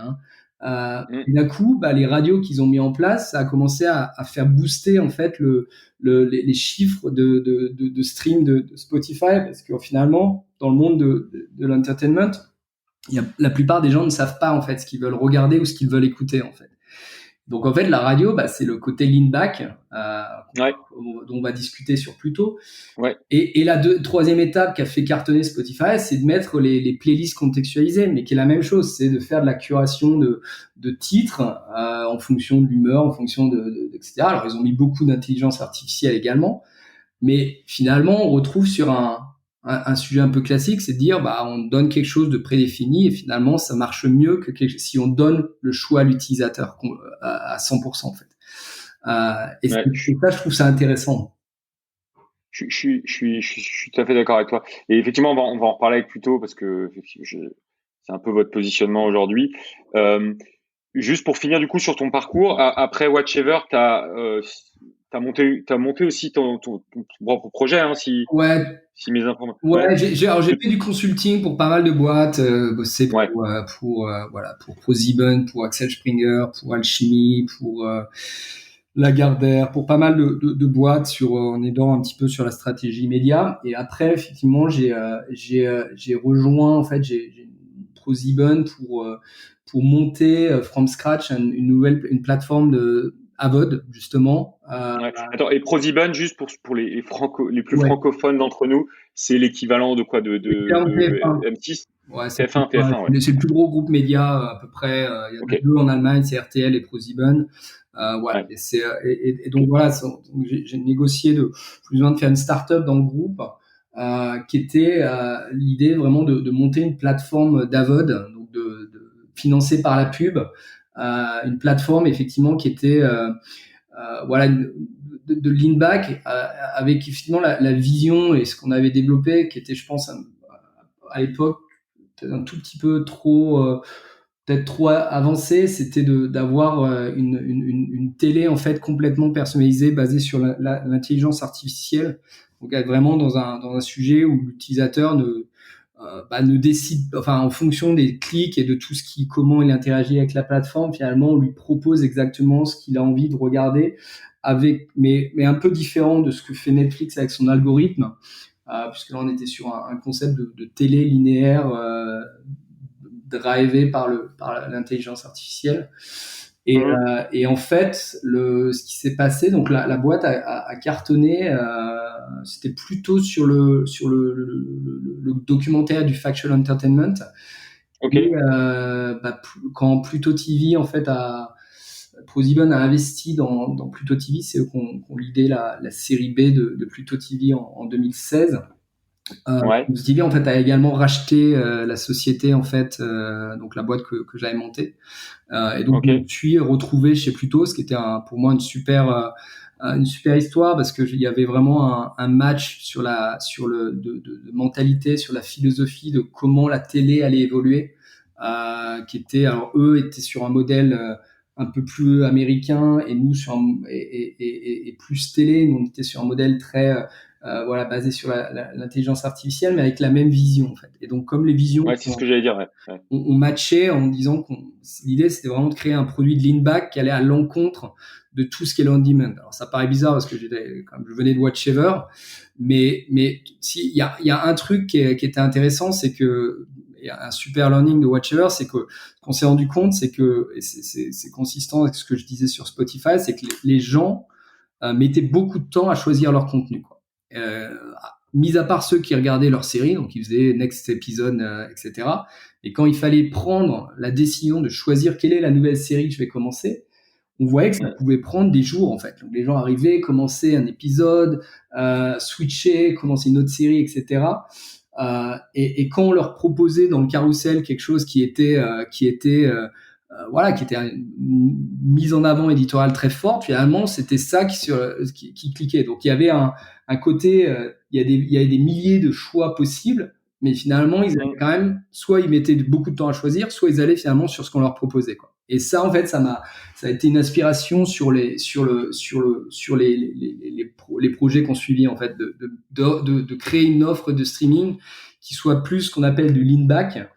Speaker 3: Et d'un coup, les radios qu'ils ont mis en place, ça a commencé à faire booster en fait les chiffres de stream de Spotify, parce que finalement, dans le monde de l'entertainment, la plupart des gens ne savent pas en fait ce qu'ils veulent regarder ou ce qu'ils veulent écouter en fait. Donc en fait, la radio, c'est le côté lean back dont on va discuter sur plus tôt. Et la troisième étape qui a fait cartonner Spotify, c'est de mettre les playlists contextualisées, mais qui est la même chose, c'est de faire de la curation de titres en fonction de l'humeur, en fonction etc. Alors ils ont mis beaucoup d'intelligence artificielle également, mais finalement on retrouve sur un sujet un peu classique, c'est de dire on donne quelque chose de prédéfini et finalement ça marche mieux que si on donne le choix à l'utilisateur à 100% en fait. Et ça, je trouve ça intéressant.
Speaker 2: Je suis tout à fait d'accord avec toi. Et effectivement, on va en reparler plus tôt parce que c'est un peu votre positionnement aujourd'hui. Juste pour finir du coup sur ton parcours, après Watchever, t'as monté aussi ton propre projet, si mes informations.
Speaker 3: J'ai fait du consulting pour pas mal de boîtes, bossé pour ProSieben, pour Axel Springer, pour Alchemy, pour Lagardère, pour pas mal de boîtes en aidant un petit peu sur la stratégie média. Et après, effectivement, j'ai rejoint en fait j'ai ProSieben pour monter from scratch une plateforme de Avod, justement.
Speaker 2: Attends, et ProSieben, juste pour les plus francophones d'entre nous, c'est l'équivalent de quoi de M6
Speaker 3: TF1. C'est le plus gros groupe média à peu près. Il y a deux en Allemagne, c'est RTL et ProSieben. Et donc voilà, j'ai négocié plus ou moins de faire une start-up dans le groupe qui était l'idée vraiment de monter une plateforme d'AVOD, donc financée par la pub, une plateforme effectivement qui était voilà de lean back avec effectivement la vision et ce qu'on avait développé qui était, je pense, à l'époque peut-être un tout petit peu trop peut-être trop avancé, c'était d'avoir une télé en fait complètement personnalisée basée sur l'intelligence artificielle. Donc être vraiment dans un sujet où l'utilisateur ne décide, enfin en fonction des clics et de tout comment il interagit avec la plateforme, finalement on lui propose exactement ce qu'il a envie de regarder mais un peu différent de ce que fait Netflix avec son algorithme, puisque là on était sur un concept de télé linéaire drivé par l'intelligence artificielle. Et en fait, ce qui s'est passé, donc la boîte a cartonné. C'était plutôt sur le documentaire du Factual Entertainment.
Speaker 2: Okay.
Speaker 3: Et, quand Pluto TV en fait ProSieben a investi dans Pluto TV, c'est eux qui ont l'idée la série B de Pluto TV en 2016. Pluto TV en fait a également racheté la société en fait, donc la boîte que j'avais montée. Et donc je me suis retrouvé chez Pluto, ce qui était pour moi une super histoire, parce que il y avait vraiment un match de mentalité, sur la philosophie de comment la télé allait évoluer, qui était, alors eux étaient sur un modèle un peu plus américain et nous et plus télé. Nous on était sur un modèle très basé sur l'intelligence artificielle, mais avec la même vision en fait. Et donc comme les visions,
Speaker 2: c'est ce que j'allais dire.
Speaker 3: On matchait en disant l'idée c'était vraiment de créer un produit de lean back qui allait à l'encontre de tout ce qui est le on demand. Alors ça paraît bizarre parce que je venais de Watch Ever, mais si il y a un truc qui était intéressant, c'est que il y a un super learning de Watch Ever, c'est que qu'on s'est rendu compte, c'est que et c'est consistant avec ce que je disais sur Spotify, c'est que les gens mettaient beaucoup de temps à choisir leur contenu, quoi. Mis à part ceux qui regardaient leur série, donc ils faisaient next episode, etc. Et quand il fallait prendre la décision de choisir quelle est la nouvelle série que je vais commencer, on voyait que ça pouvait prendre des jours en fait. Donc les gens arrivaient, commençaient un épisode, switchaient, commençaient une autre série, etc. Et quand on leur proposait dans le carrousel quelque chose qui était une mise en avant éditoriale très forte, finalement c'était ça qui cliquait. Donc il y avait un côté, il y avait des milliers de choix possibles, mais finalement ils avaient quand même, soit ils mettaient beaucoup de temps à choisir, soit ils allaient finalement sur ce qu'on leur proposait, quoi. Et ça en fait ça a été une inspiration sur les projets qu'on suivit en fait, de créer une offre de streaming qui soit plus ce qu'on appelle du lean back,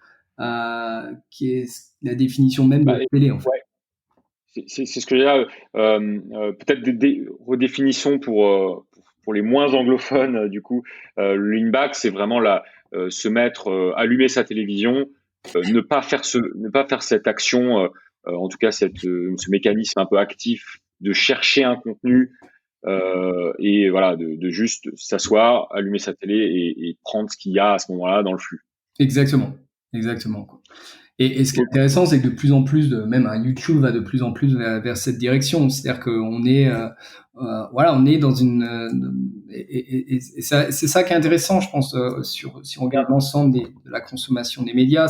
Speaker 3: qui est la définition même de la télé, en fait.
Speaker 2: Ouais. C'est ce que j'ai là. Peut-être des redéfinitions pour les moins anglophones, du coup. Le lean back, c'est vraiment se mettre, allumer sa télévision, ne pas faire cette action, en tout cas ce mécanisme un peu actif de chercher un contenu, et voilà, de juste s'asseoir, allumer sa télé et prendre ce qu'il y a à ce moment-là dans le flux.
Speaker 3: Exactement, quoi. Et ce qui est intéressant, c'est que de plus en plus, même YouTube va de plus en plus vers cette direction. C'est-à-dire qu'on est, on est dans et c'est ça qui est intéressant, je pense, si on regarde l'ensemble de la consommation des médias,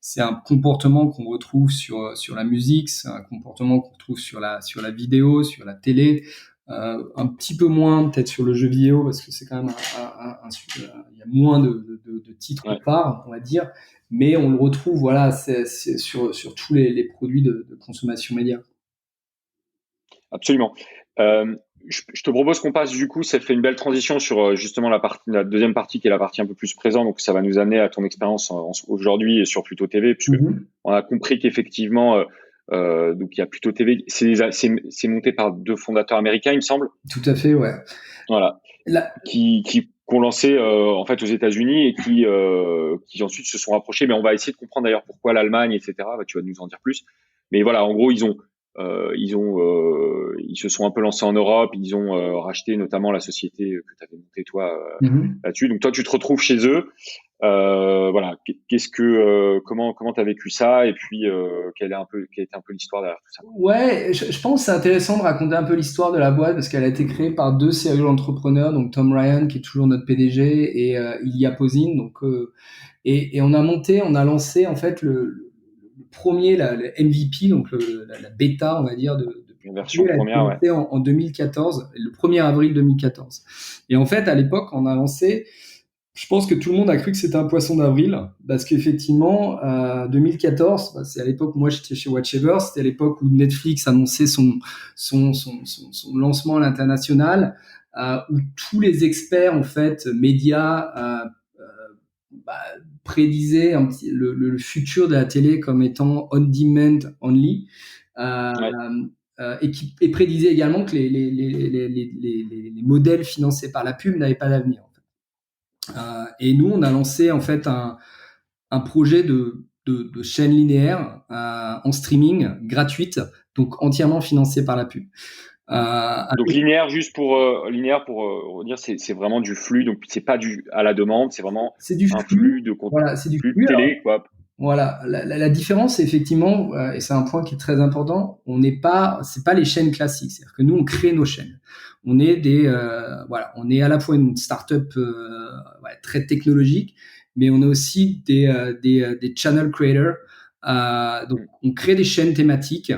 Speaker 3: c'est un comportement qu'on retrouve sur la musique, c'est un comportement qu'on retrouve sur la vidéo, sur la télé. Un petit peu moins peut-être sur le jeu vidéo, parce que c'est quand même il y a moins de titres phares, on va dire, mais on le retrouve c'est sur tous les produits de consommation média.
Speaker 2: Absolument. Je te propose qu'on passe, du coup, ça fait une belle transition sur justement la deuxième partie qui est la partie un peu plus présente, donc ça va nous amener à ton expérience aujourd'hui sur Pluto TV, puisque on a compris qu'effectivement donc il y a Pluto TV, c'est monté par 2 fondateurs américains, il me semble.
Speaker 3: Tout à fait, ouais.
Speaker 2: Voilà. Qui ont lancé en fait aux États-Unis et qui ensuite se sont rapprochés. Mais on va essayer de comprendre d'ailleurs pourquoi l'Allemagne, etc. Tu vas nous en dire plus. Mais voilà, en gros, ils se sont un peu lancés en Europe. Ils ont racheté notamment la société que tu avais montée toi là-dessus. Donc toi, tu te retrouves chez eux. Voilà, comment t'as vécu ça et puis quelle était un peu l'histoire derrière tout ça.
Speaker 3: Ouais, je pense que c'est intéressant de raconter un peu l'histoire de la boîte parce qu'elle a été créée par deux serial entrepreneurs, donc Tom Ryan qui est toujours notre PDG et Ilya Pozin. Donc et on a lancé en fait le premier, le MVP, donc la bêta, on va dire
Speaker 2: Une version première, ouais.
Speaker 3: En 2014, le 1er avril 2014. Et en fait, à l'époque, on a lancé. Je pense que tout le monde a cru que c'était un poisson d'avril parce qu'effectivement, 2014, c'est à l'époque où moi j'étais chez Watchever, c'était à l'époque où Netflix annonçait son lancement à l'international, où tous les experts en fait médias bah, prédisaient le futur de la télé comme étant on demand only.
Speaker 2: Ouais.
Speaker 3: Et prédisait également que les modèles financés par la pub n'avaient pas d'avenir. Et nous, on a lancé en fait un projet de chaîne linéaire en streaming gratuite, donc entièrement financé par la pub.
Speaker 2: Donc linéaire, juste pour dire, c'est vraiment du flux, donc c'est pas à la demande, c'est vraiment un flux de contenu,
Speaker 3: voilà, c'est du
Speaker 2: flux
Speaker 3: flux.
Speaker 2: de télé, quoi.
Speaker 3: Voilà, la différence, c'est effectivement, et c'est un point qui est très important, c'est pas les chaînes classiques, c'est-à-dire que nous, on crée nos chaînes. On est on est à la fois une start-up très technologique, mais on est aussi des channel creators. Donc, on crée des chaînes thématiques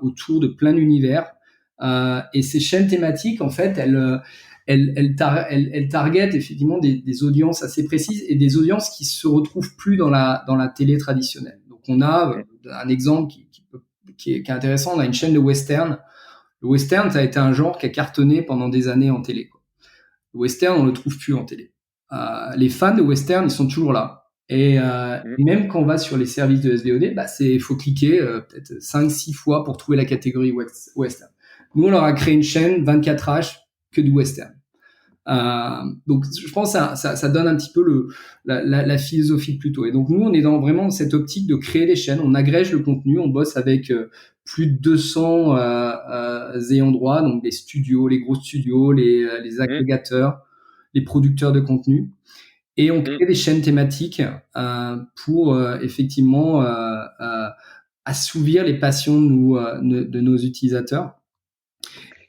Speaker 3: autour de plein d'univers. Et ces chaînes thématiques, en fait, elles target effectivement des audiences assez précises et des audiences qui se retrouvent plus dans la télé traditionnelle. Donc, on a un exemple qui est intéressant. On a une chaîne de western. Le western, ça a été un genre qui a cartonné pendant des années en télé. Le western, on le trouve plus en télé. Les fans de western, ils sont toujours là. Et même quand on va sur les services de SVOD, faut cliquer peut-être 5-6 fois pour trouver la catégorie western. Nous, on leur a créé une chaîne 24H que du western. Donc, je pense que ça donne un petit peu la philosophie plutôt. Et donc, nous, on est dans vraiment cette optique de créer des chaînes. On agrège le contenu. On bosse avec plus de 200 ayants droit, donc les studios, les gros studios, les agrégateurs, les producteurs de contenu. Et on crée des chaînes thématiques pour effectivement assouvir les passions de nos utilisateurs.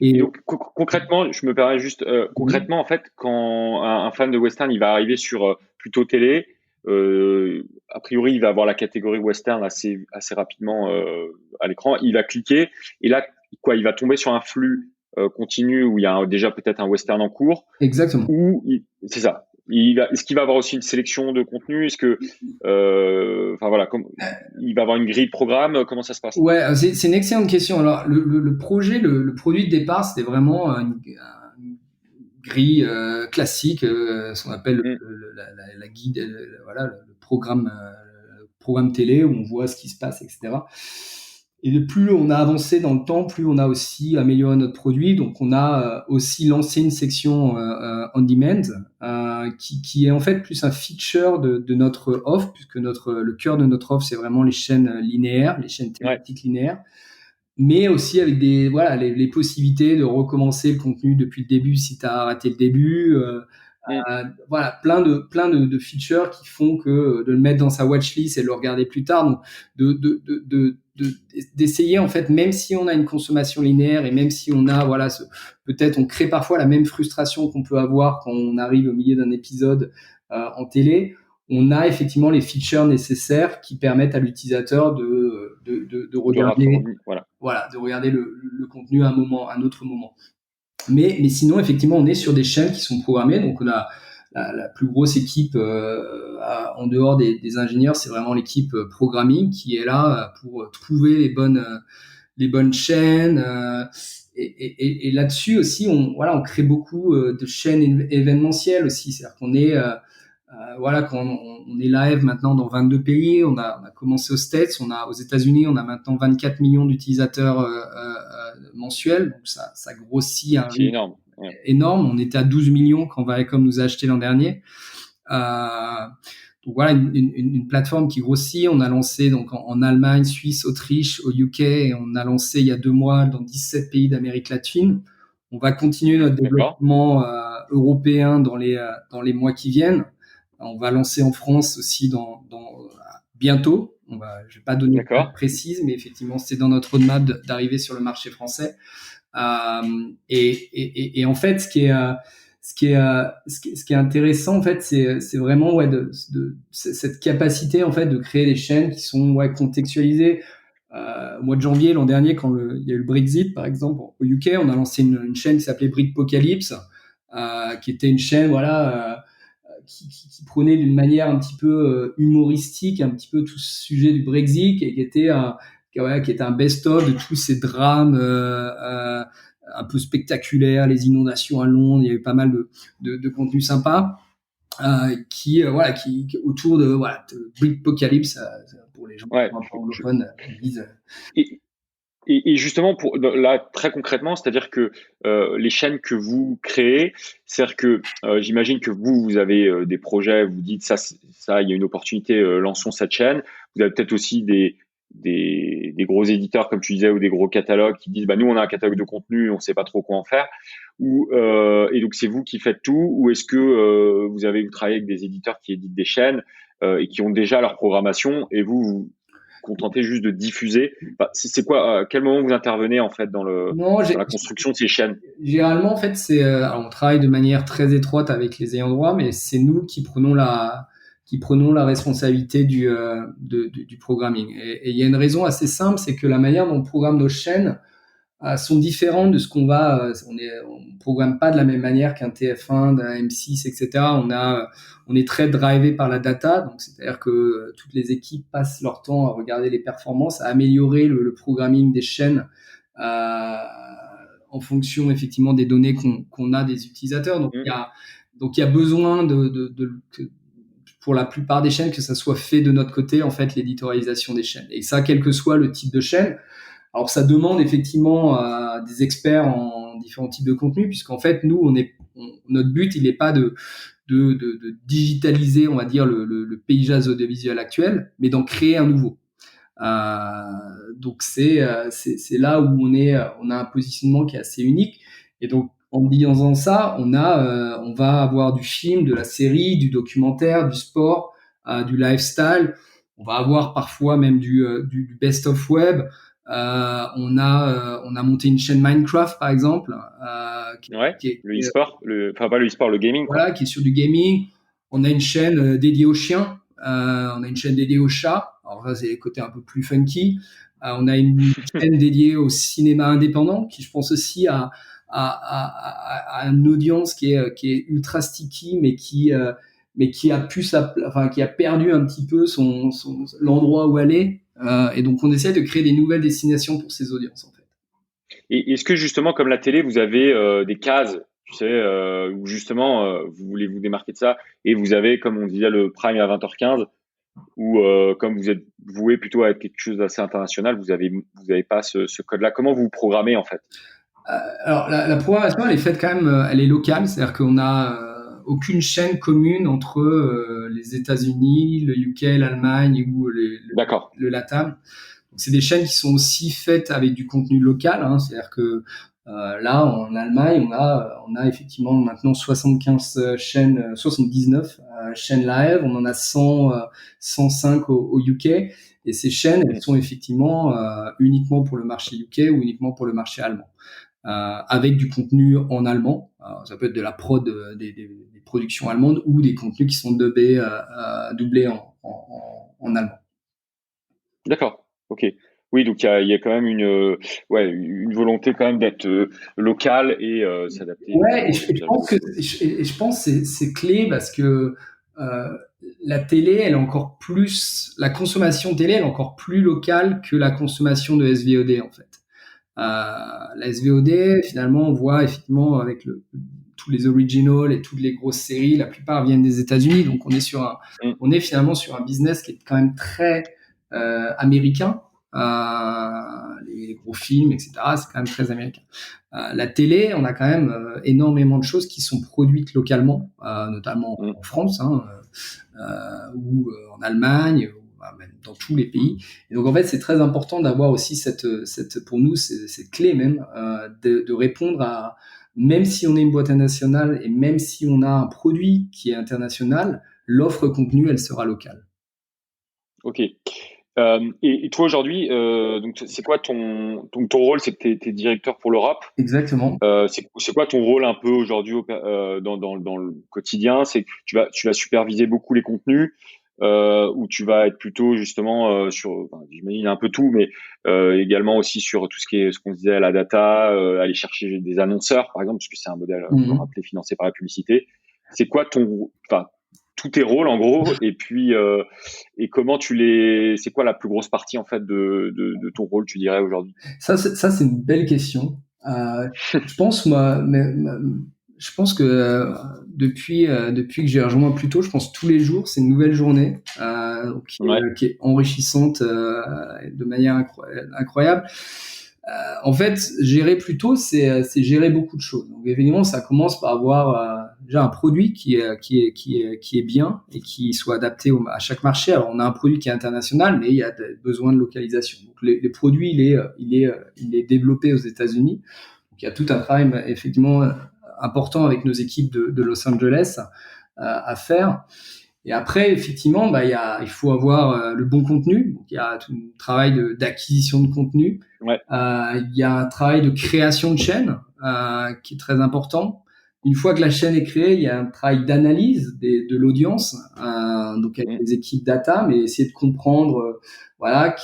Speaker 2: Et donc concrètement, je me permets juste concrètement en fait, quand un fan de western il va arriver sur plutôt télé, a priori il va avoir la catégorie western assez rapidement à l'écran, il va cliquer et là quoi, il va tomber sur un flux continu où il y a déjà peut-être un western en cours.
Speaker 3: Exactement.
Speaker 2: C'est ça. Est-ce qu'il va avoir aussi une sélection de contenu? Est-ce que, il va avoir une grille de programme? Comment ça se passe?
Speaker 3: Ouais, c'est une excellente question. Alors, le projet, le produit de départ, c'était vraiment une grille classique, ce qu'on appelle la guide, le programme télé où on voit ce qui se passe, etc. Et plus on a avancé dans le temps, plus on a aussi amélioré notre produit. Donc, on a aussi lancé une section on demand qui est en fait plus un feature de notre offre, puisque le cœur de notre offre, c'est vraiment les chaînes linéaires, les chaînes thématiques linéaires, mais aussi avec les possibilités de recommencer le contenu depuis le début si tu as raté le début. Plein de features qui font que de le mettre dans sa watchlist et de le regarder plus tard. Donc, d'essayer en fait, même si on a une consommation linéaire et même si on a peut-être on crée parfois la même frustration qu'on peut avoir quand on arrive au milieu d'un épisode en télé, on a effectivement les features nécessaires qui permettent à l'utilisateur de regarder de regarder le contenu à un autre moment. Mais sinon, effectivement, on est sur des chaînes qui sont programmées. Donc, on a la plus grosse équipe en dehors des ingénieurs, c'est vraiment l'équipe programming qui est là pour trouver les bonnes chaînes. Et là-dessus aussi, on crée beaucoup de chaînes événementielles aussi. C'est-à-dire qu'on est quand on est live maintenant dans 22 pays. On a commencé aux States, aux États-Unis, on a maintenant 24 millions d'utilisateurs mensuels. Donc ça grossit un
Speaker 2: rythme énorme. Ouais.
Speaker 3: Énorme. On était à 12 millions quand Viacom nous a acheté l'an dernier. Donc voilà, une plateforme qui grossit. On a lancé donc en Allemagne, Suisse, Autriche, au UK. Et on a lancé il y a 2 mois dans 17 pays d'Amérique latine. On va continuer notre développement européen dans les mois qui viennent. On va lancer en France aussi dans bientôt. Je vais pas donner de date précise, mais effectivement, c'est dans notre roadmap d'arriver sur le marché français. Et en fait, ce qui est intéressant, en fait, c'est vraiment cette capacité en fait de créer des chaînes qui sont contextualisées. Au mois de janvier l'an dernier, quand il y a eu le Brexit, par exemple, au UK, on a lancé une chaîne qui s'appelait Britpocalypse, qui était une chaîne qui prenait d'une manière un petit peu humoristique un petit peu tout ce sujet du Brexit et qui était un best-of de tous ces drames un peu spectaculaires, les inondations à Londres. Il y avait pas mal de contenu sympa qui autour de Britpocalypse pour les gens anglophones disent.
Speaker 2: Et justement, là, très concrètement, c'est-à-dire que les chaînes que vous créez, c'est-à-dire que j'imagine que vous avez des projets, vous dites ça, il y a une opportunité, lançons cette chaîne. Vous avez peut-être aussi des gros éditeurs, comme tu disais, ou des gros catalogues qui disent, nous, on a un catalogue de contenu, on sait pas trop quoi en faire. Et donc, c'est vous qui faites tout, ou est-ce que vous travaillez avec des éditeurs qui éditent des chaînes et qui ont déjà leur programmation, et vous contentez juste de diffuser. C'est quoi, à quel moment vous intervenez en fait dans la construction de ces chaînes?
Speaker 3: Généralement, en fait, on travaille de manière très étroite avec les ayants droit, mais c'est nous qui prenons la responsabilité du programming. Et il y a une raison assez simple, c'est que la manière dont on programme nos chaînes sont différentes de ce qu'on va. On programme pas de la même manière qu'un TF1, d'un M6, etc. On est très drivé par la data, donc c'est-à-dire que toutes les équipes passent leur temps à regarder les performances, à améliorer le programming des chaînes en fonction effectivement des données qu'on a des utilisateurs. Donc il y a besoin pour la plupart des chaînes que ça soit fait de notre côté en fait l'éditorialisation des chaînes. Et ça, quel que soit le type de chaîne. Alors ça demande effectivement des experts en différents types de contenus, puisqu'en fait nous notre but il n'est pas de digitaliser, on va dire, le paysage audiovisuel actuel, mais d'en créer un nouveau. Donc c'est là où on a un positionnement qui est assez unique. Et donc en disant ça, on va avoir du film, de la série, du documentaire, du sport, du lifestyle. On va avoir parfois même du best-of web. On a monté une chaîne Minecraft par exemple,
Speaker 2: le e-sport, pas le e-sport, le gaming.
Speaker 3: Voilà, qui est sur du gaming. On a une chaîne dédiée aux chiens. On a une chaîne dédiée aux chats. Alors ça, c'est les côtés un peu plus funky. On a une chaîne dédiée au cinéma indépendant, qui je pense aussi a une audience qui est ultra sticky, mais qui a perdu un petit peu l'endroit où aller. Et donc, on essaie de créer des nouvelles destinations pour ces audiences, en fait.
Speaker 2: Et est-ce que justement, comme la télé, vous avez des cases, tu sais, où justement, vous voulez vous démarquer de ça, et vous avez, comme on disait, le prime à 20h15, ou comme vous êtes voué plutôt à être quelque chose d'assez international, vous avez pas ce code-là. Comment vous programmez, en fait?
Speaker 3: Alors, la programmation, elle est faite quand même, elle est locale, c'est-à-dire qu'on a aucune chaîne commune entre les États-Unis, le UK, l'Allemagne ou le LATAM. Donc, c'est des chaînes qui sont aussi faites avec du contenu local, hein, c'est-à-dire que là, en Allemagne, on a effectivement maintenant 75 chaînes, 79 chaînes live, on en a 105 au UK, et ces chaînes, elles sont effectivement uniquement pour le marché UK ou uniquement pour le marché allemand. Avec du contenu en allemand. Ça peut être de la prod des productions allemandes ou des contenus qui sont doublés en allemand.
Speaker 2: D'accord, ok. Oui, donc il y a quand même une volonté quand même d'être local et s'adapter.
Speaker 3: Ouais, et je pense que c'est clé parce que la télé, la consommation télé, elle est encore plus locale que la consommation de SVOD en fait. La SVOD, finalement, on voit effectivement avec tous les originals et toutes les grosses séries, la plupart viennent des États-Unis, donc on est finalement sur un business qui est quand même très américain. Les gros films, etc., c'est quand même très américain. La télé, on a quand même énormément de choses qui sont produites localement, notamment en France, ou en Allemagne, même dans tous les pays. Et donc en fait, c'est très important d'avoir aussi pour nous, cette clé même de répondre même si on est une boîte internationale et même si on a un produit qui est international, l'offre contenu, elle sera locale.
Speaker 2: Ok. Et toi aujourd'hui, donc c'est quoi ton rôle? C'est que tu es directeur pour l'Europe.
Speaker 3: Exactement.
Speaker 2: C'est quoi ton rôle un peu aujourd'hui dans le quotidien? C'est que tu vas superviser beaucoup les contenus, ou tu vas être plutôt justement j'imagine un peu tout, mais également aussi sur tout ce qu'on disait, la data, aller chercher des annonceurs par exemple, parce que c'est un modèle, faut le rappeler, financé par la publicité. C'est quoi tous tes rôles en gros, et puis et comment c'est quoi la plus grosse partie en fait de ton rôle, tu dirais aujourd'hui?
Speaker 3: Ça, c'est une belle question. Je pense je pense que depuis que j'ai rejoint Pluto, je pense tous les jours, c'est une nouvelle journée
Speaker 2: Ouais.
Speaker 3: qui est enrichissante de manière incroyable. En fait, gérer Pluto, c'est gérer beaucoup de choses. Donc évidemment, ça commence par avoir déjà un produit qui est bien et qui soit adapté à chaque marché. Alors on a un produit qui est international, mais il y a besoin de localisation. Donc les produits, il est développé aux États-Unis. Donc il y a tout un travail effectivement important avec nos équipes de Los Angeles à faire. Et après, effectivement, il faut avoir le bon contenu. Donc, il y a tout un travail d'acquisition de contenu.
Speaker 2: Ouais.
Speaker 3: Il y a un travail de création de chaîne qui est très important. Une fois que la chaîne est créée, il y a un travail d'analyse de l'audience, donc avec les équipes data, mais essayer de comprendre, voilà,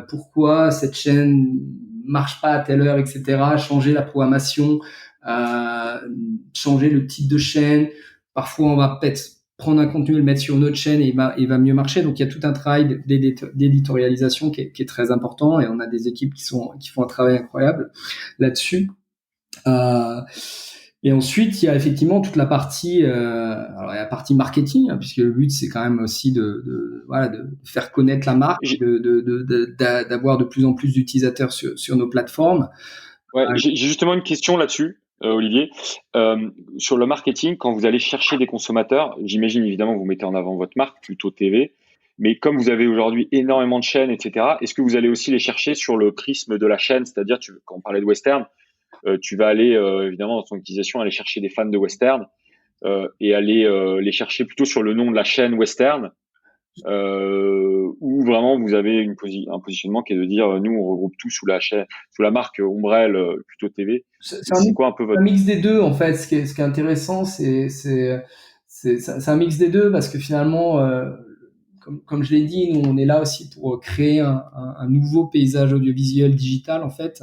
Speaker 3: pourquoi cette chaîne marche pas à telle heure, etc. Changer la programmation, changer le type de chaîne. Parfois, on va peut-être prendre un contenu et le mettre sur une autre chaîne et il va mieux marcher. Donc, il y a tout un travail d'éditorialisation qui est très important et on a des équipes qui font un travail incroyable là-dessus. Et ensuite, il y a effectivement toute la partie, alors il y a la partie marketing, puisque le but c'est quand même aussi de faire connaître la marque, d'avoir de plus en plus d'utilisateurs sur nos plateformes.
Speaker 2: Ouais, j'ai justement une question là-dessus, Olivier. Sur le marketing, quand vous allez chercher des consommateurs, j'imagine évidemment que vous mettez en avant votre marque, Pluto TV, mais comme vous avez aujourd'hui énormément de chaînes, etc., est-ce que vous allez aussi les chercher sur le prisme de la chaîne? C'est-à-dire, quand on parlait de western, tu vas aller, évidemment, dans ton utilisation, aller chercher des fans de western et aller les chercher plutôt sur le nom de la chaîne western, où vraiment vous avez un positionnement qui est de dire nous on regroupe tout sous la marque ombrelle Pluto TV. C'est quoi un peu
Speaker 3: un mix des deux en fait. Ce qui est intéressant, c'est un mix des deux parce que finalement, comme je l'ai dit, nous on est là aussi pour créer un nouveau paysage audiovisuel digital en fait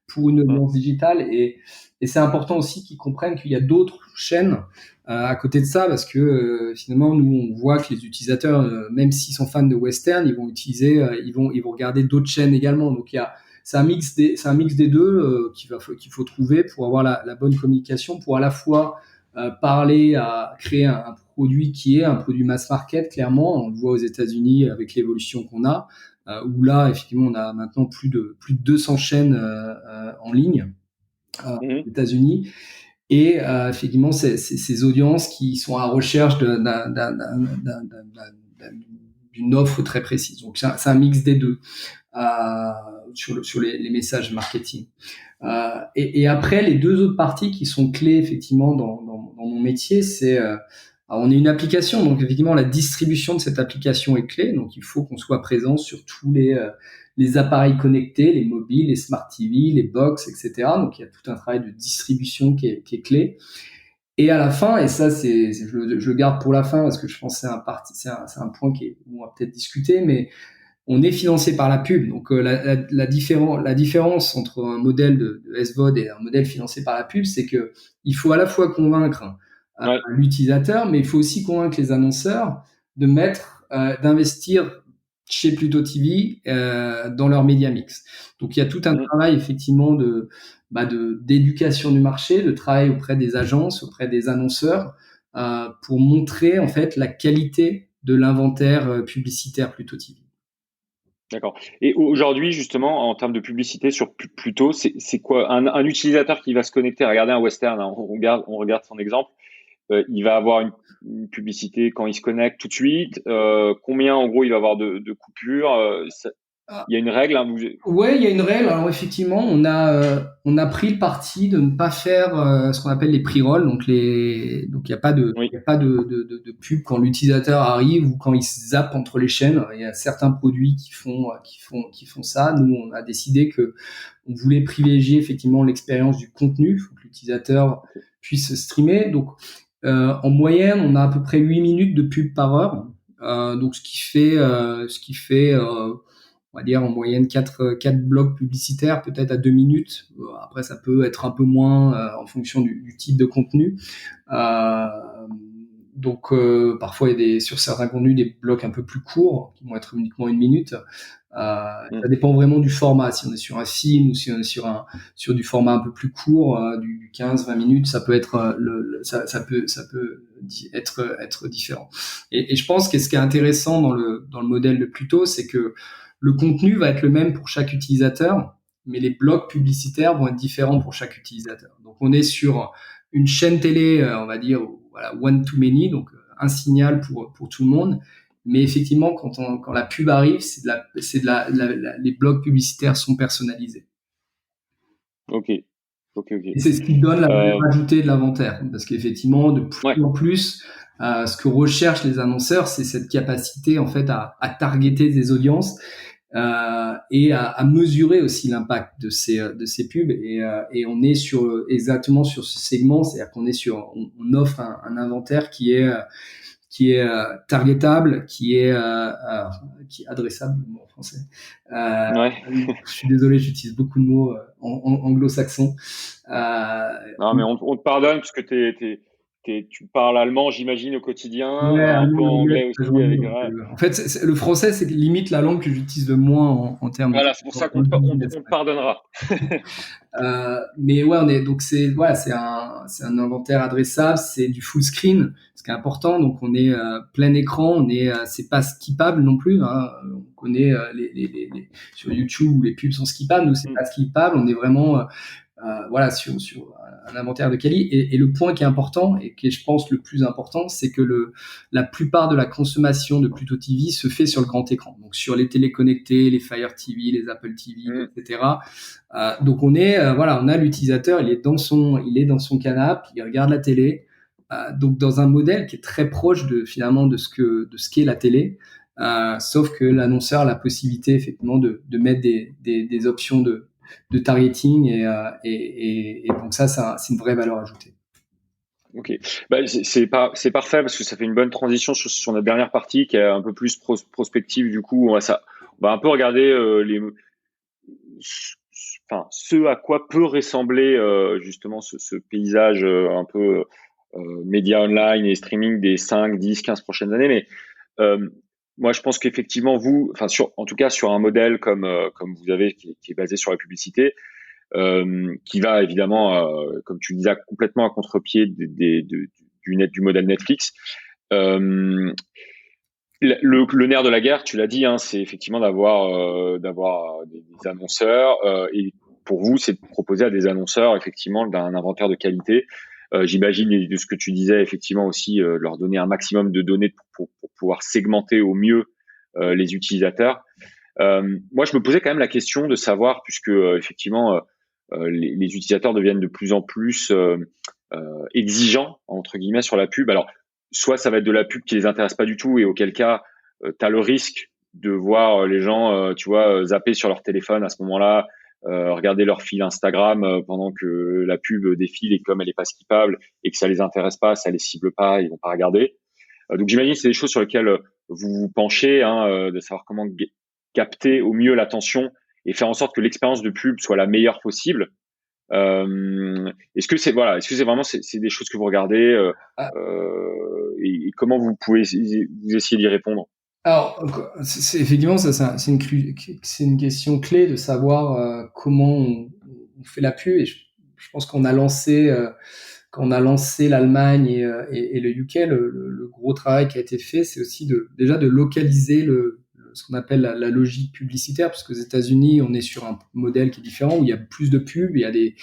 Speaker 3: pour une audience digitale et c'est important aussi qu'ils comprennent qu'il y a d'autres chaînes à côté de ça parce que finalement nous on voit que les utilisateurs même s'ils sont fans de western ils vont ils vont regarder d'autres chaînes également. Donc c'est un mix des deux qu'il faut trouver pour avoir la bonne communication, pour à la fois créer un produit qui est un produit mass market. Clairement, on le voit aux États-Unis avec l'évolution qu'on a, où là effectivement on a maintenant plus de 200 chaînes en ligne aux États-Unis. Et effectivement, ces audiences qui sont à la recherche d'une offre très précise. Donc, c'est un mix des deux sur les messages marketing. Et après, les deux autres parties qui sont clés, effectivement, dans mon métier, c'est on est une application, donc effectivement, la distribution de cette application est clé. Donc, il faut qu'on soit présent sur tous les appareils connectés, les mobiles, les smart TV, les box, etc. Donc, il y a tout un travail de distribution qui est clé. Et à la fin, et ça, je le garde pour la fin parce que je pense que c'est un point où on va peut-être discuter, mais on est financé par la pub. Donc, la différence entre un modèle de SVOD et un modèle financé par la pub, c'est que il faut à la fois convaincre l'utilisateur, mais il faut aussi convaincre les annonceurs d'investir chez Pluto TV dans leur média mix. Donc il y a tout un travail effectivement d'éducation du marché, de travail auprès des agences, auprès des annonceurs pour montrer en fait la qualité de l'inventaire publicitaire Pluto TV.
Speaker 2: D'accord. Et aujourd'hui, justement, en termes de publicité sur Pluto, c'est quoi un utilisateur qui va se connecter à regarder un western, hein, on regarde son exemple, il va avoir une publicité quand il se connecte tout de suite. Combien, en gros, il va avoir de coupures Il y a une règle, hein,
Speaker 3: Ouais, il y a une règle. Alors effectivement, on a pris le parti de ne pas faire ce qu'on appelle les pre-rolls, donc il y a pas de
Speaker 2: oui.
Speaker 3: il y a pas de pub quand l'utilisateur arrive ou quand il zappe entre les chaînes. Il y a certains produits qui font ça. Nous, on a décidé que on voulait privilégier effectivement l'expérience du contenu. Il faut que l'utilisateur puisse streamer. Donc en moyenne, on a à peu près 8 minutes de pub par heure. Donc ce qui fait on va dire en moyenne 4 blocs publicitaires, peut-être à 2 minutes. Après, ça peut être un peu moins en fonction du type de contenu. Donc, parfois, il y a sur certains contenus des blocs un peu plus courts, qui vont être uniquement 1 minute. Ça dépend vraiment du format. Si on est sur un film ou si on est sur du format un peu plus court, du 15-20 minutes, ça peut être ça peut être différent. Et je pense que ce qui est intéressant dans le modèle de Pluto, c'est que le contenu va être le même pour chaque utilisateur, mais les blocs publicitaires vont être différents pour chaque utilisateur. Donc, on est sur une chaîne télé, on va dire, voilà, one to many, donc un signal pour tout le monde. Mais effectivement, quand la pub arrive, les blocs publicitaires sont personnalisés.
Speaker 2: Ok.
Speaker 3: Et c'est ce qui donne la valeur ajoutée de l'inventaire, parce qu'effectivement, de plus en plus, ce que recherchent les annonceurs, c'est cette capacité en fait à targeter des audiences. Et à mesurer aussi l'impact de ces pubs et on est exactement sur ce segment, c'est-à-dire qu'on est on offre un inventaire qui est targetable, qui est adressable en français. Je suis désolé, j'utilise beaucoup de mots anglo-saxons.
Speaker 2: Non, mais on te pardonne parce que tu parles allemand, j'imagine, au quotidien,
Speaker 3: ouais,
Speaker 2: un peu anglais aussi.
Speaker 3: En fait, le français, c'est limite la langue que j'utilise le moins en termes.
Speaker 2: Voilà, c'est pour ça qu'on te pardonnera.
Speaker 3: Mais ouais, c'est un inventaire adressable, c'est du full screen, ce qui est important. Donc on est plein écran, c'est pas skippable non plus. Hein. On connaît sur YouTube où les pubs sont skippables, nous c'est pas skippable. On est vraiment sur un inventaire de quali. Et le point qui est important et qui est, je pense, le plus important, c'est que la plupart de la consommation de Pluto TV se fait sur le grand écran. Donc, sur les télés connectées, les Fire TV, les Apple TV, etc. Donc, on a l'utilisateur, il est dans son canapé, il regarde la télé. Donc, dans un modèle qui est très proche de ce qu'est la télé. Sauf que l'annonceur a la possibilité, effectivement, de mettre des options de targeting et donc ça c'est une vraie valeur ajoutée.
Speaker 2: Ok, c'est parfait parce que ça fait une bonne transition sur notre dernière partie qui est un peu plus prospective. Du coup, on va un peu regarder ce à quoi peut ressembler justement ce paysage un peu média online et streaming des 5, 10, 15 prochaines années. Mais moi, je pense qu'effectivement, en tout cas sur un modèle comme vous avez, qui est basé sur la publicité, qui va évidemment, comme tu le disais, complètement à contre-pied du modèle Netflix. Le nerf de la guerre, tu l'as dit, hein, c'est effectivement d'avoir des annonceurs. Et pour vous, c'est de proposer à des annonceurs effectivement d'un inventaire de qualité. J'imagine de ce que tu disais, effectivement aussi, leur donner un maximum de données pour pouvoir segmenter au mieux les utilisateurs. Moi, je me posais quand même la question de savoir, puisque effectivement, les utilisateurs deviennent de plus en plus exigeants, entre guillemets, sur la pub. Alors, soit ça va être de la pub qui les intéresse pas du tout, et auquel cas, tu as le risque de voir les gens, zapper sur leur téléphone à ce moment-là, regarder leur fil Instagram pendant que la pub défile, et comme elle est pas skippable et que ça les intéresse pas, ça les cible pas, ils vont pas regarder. Donc j'imagine que c'est des choses sur lesquelles vous vous penchez, de savoir comment capter au mieux l'attention et faire en sorte que l'expérience de pub soit la meilleure possible. Est-ce que c'est vraiment c'est des choses que vous regardez et comment vous pouvez vous essayer d'y répondre?
Speaker 3: Alors, effectivement, c'est une question clé de savoir comment on fait la pub. Et je pense qu'on a lancé, quand on a lancé l'Allemagne et le UK, le gros travail qui a été fait, c'est aussi déjà de localiser ce qu'on appelle la logique publicitaire, parce qu'aux États-Unis, on est sur un modèle qui est différent, où il y a plus de pubs, il y a les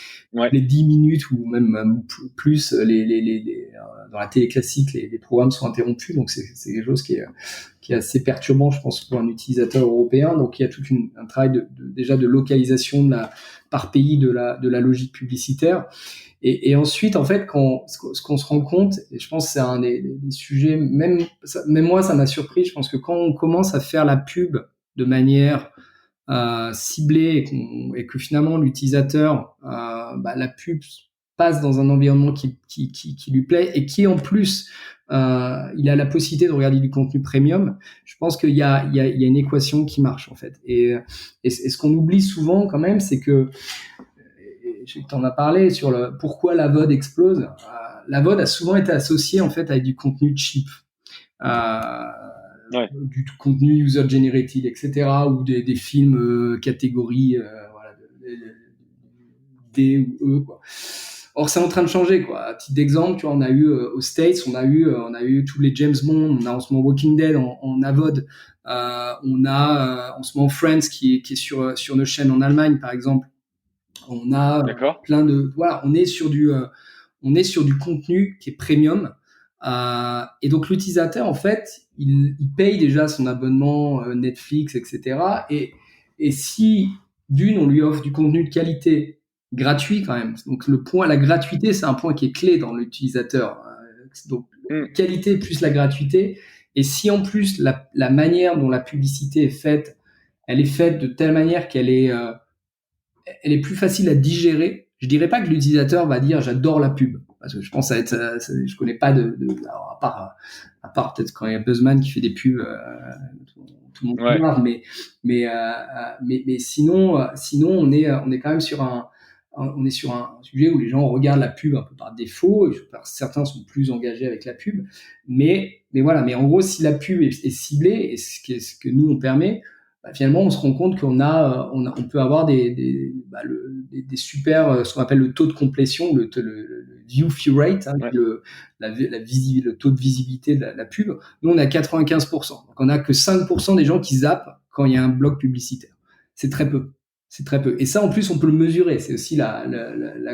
Speaker 3: 10 minutes ou même plus, dans la télé classique, les programmes sont interrompus, donc c'est quelque chose qui est assez perturbant, je pense, pour un utilisateur européen. Donc il y a tout un travail déjà de localisation par pays de la logique publicitaire. Et ensuite, en fait, ce qu'on se rend compte, et je pense que c'est un des sujets, même moi, ça m'a surpris, je pense que quand on commence à faire la pub de manière ciblée et que finalement l'utilisateur, la pub passe dans un environnement qui lui plaît et qui en plus il a la possibilité de regarder du contenu premium, je pense qu'il y a une équation qui marche en fait. Et ce qu'on oublie souvent quand même, c'est que je sais que tu en as parlé sur pourquoi la VOD explose. La VOD a souvent été associée en fait avec du contenu cheap, du contenu user-generated, etc., ou des films catégorie D ou E, quoi. Or, c'est en train de changer, quoi. À titre d'exemple, tu vois, on a eu aux States, on a eu tous les James Bond, on a en ce moment Walking Dead en AVOD, on a en ce moment Friends qui est sur nos chaînes en Allemagne, par exemple. On a plein de, voilà, on est sur du contenu qui est premium, et donc l'utilisateur en fait, il paye déjà son abonnement Netflix, etc. Et si on lui offre du contenu de qualité gratuit quand même. Donc la gratuité, c'est un point qui est clé dans l'utilisateur. Donc qualité plus la gratuité. Et si en plus la manière dont la publicité est faite, elle est faite de telle manière qu'elle est plus facile à digérer. Je dirais pas que l'utilisateur va dire j'adore la pub, parce que je pense je connais pas alors à part peut-être quand il y a Buzzman qui fait des pubs, tout le monde parle, mais sinon on est quand même sur un sujet où les gens regardent la pub un peu par défaut. Certains sont plus engagés avec la pub, mais voilà. Mais en gros, si la pub est ciblée, et ce que nous on permet, finalement, on se rend compte qu'on on peut avoir des super, ce qu'on appelle le taux de complétion, le view rate, hein, le taux de visibilité de la pub. Nous, on est à 95%. Donc, on n'a que 5% des gens qui zappent quand il y a un bloc publicitaire. C'est très peu. C'est très peu. Et ça, en plus, on peut le mesurer. C'est aussi la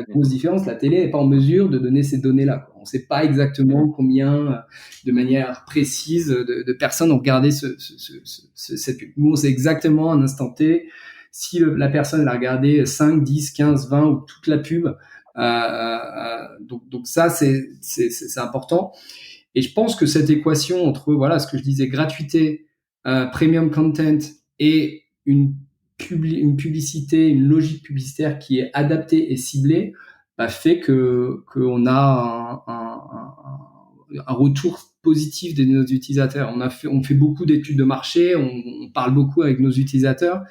Speaker 3: grosse différence. La télé n'est pas en mesure de donner ces données-là. On ne sait pas exactement combien, de manière précise, de personnes ont regardé cette pub. Nous, on sait exactement à un instant T si la personne elle a regardé 5, 10, 15, 20 ou toute la pub. Donc ça, c'est important. Et je pense que cette équation entre, voilà, ce que je disais, gratuité, premium content et une publicité, une logique publicitaire qui est adaptée et ciblée, fait qu'on a un retour positif de nos utilisateurs. On fait beaucoup d'études de marché, on parle beaucoup avec nos utilisateurs,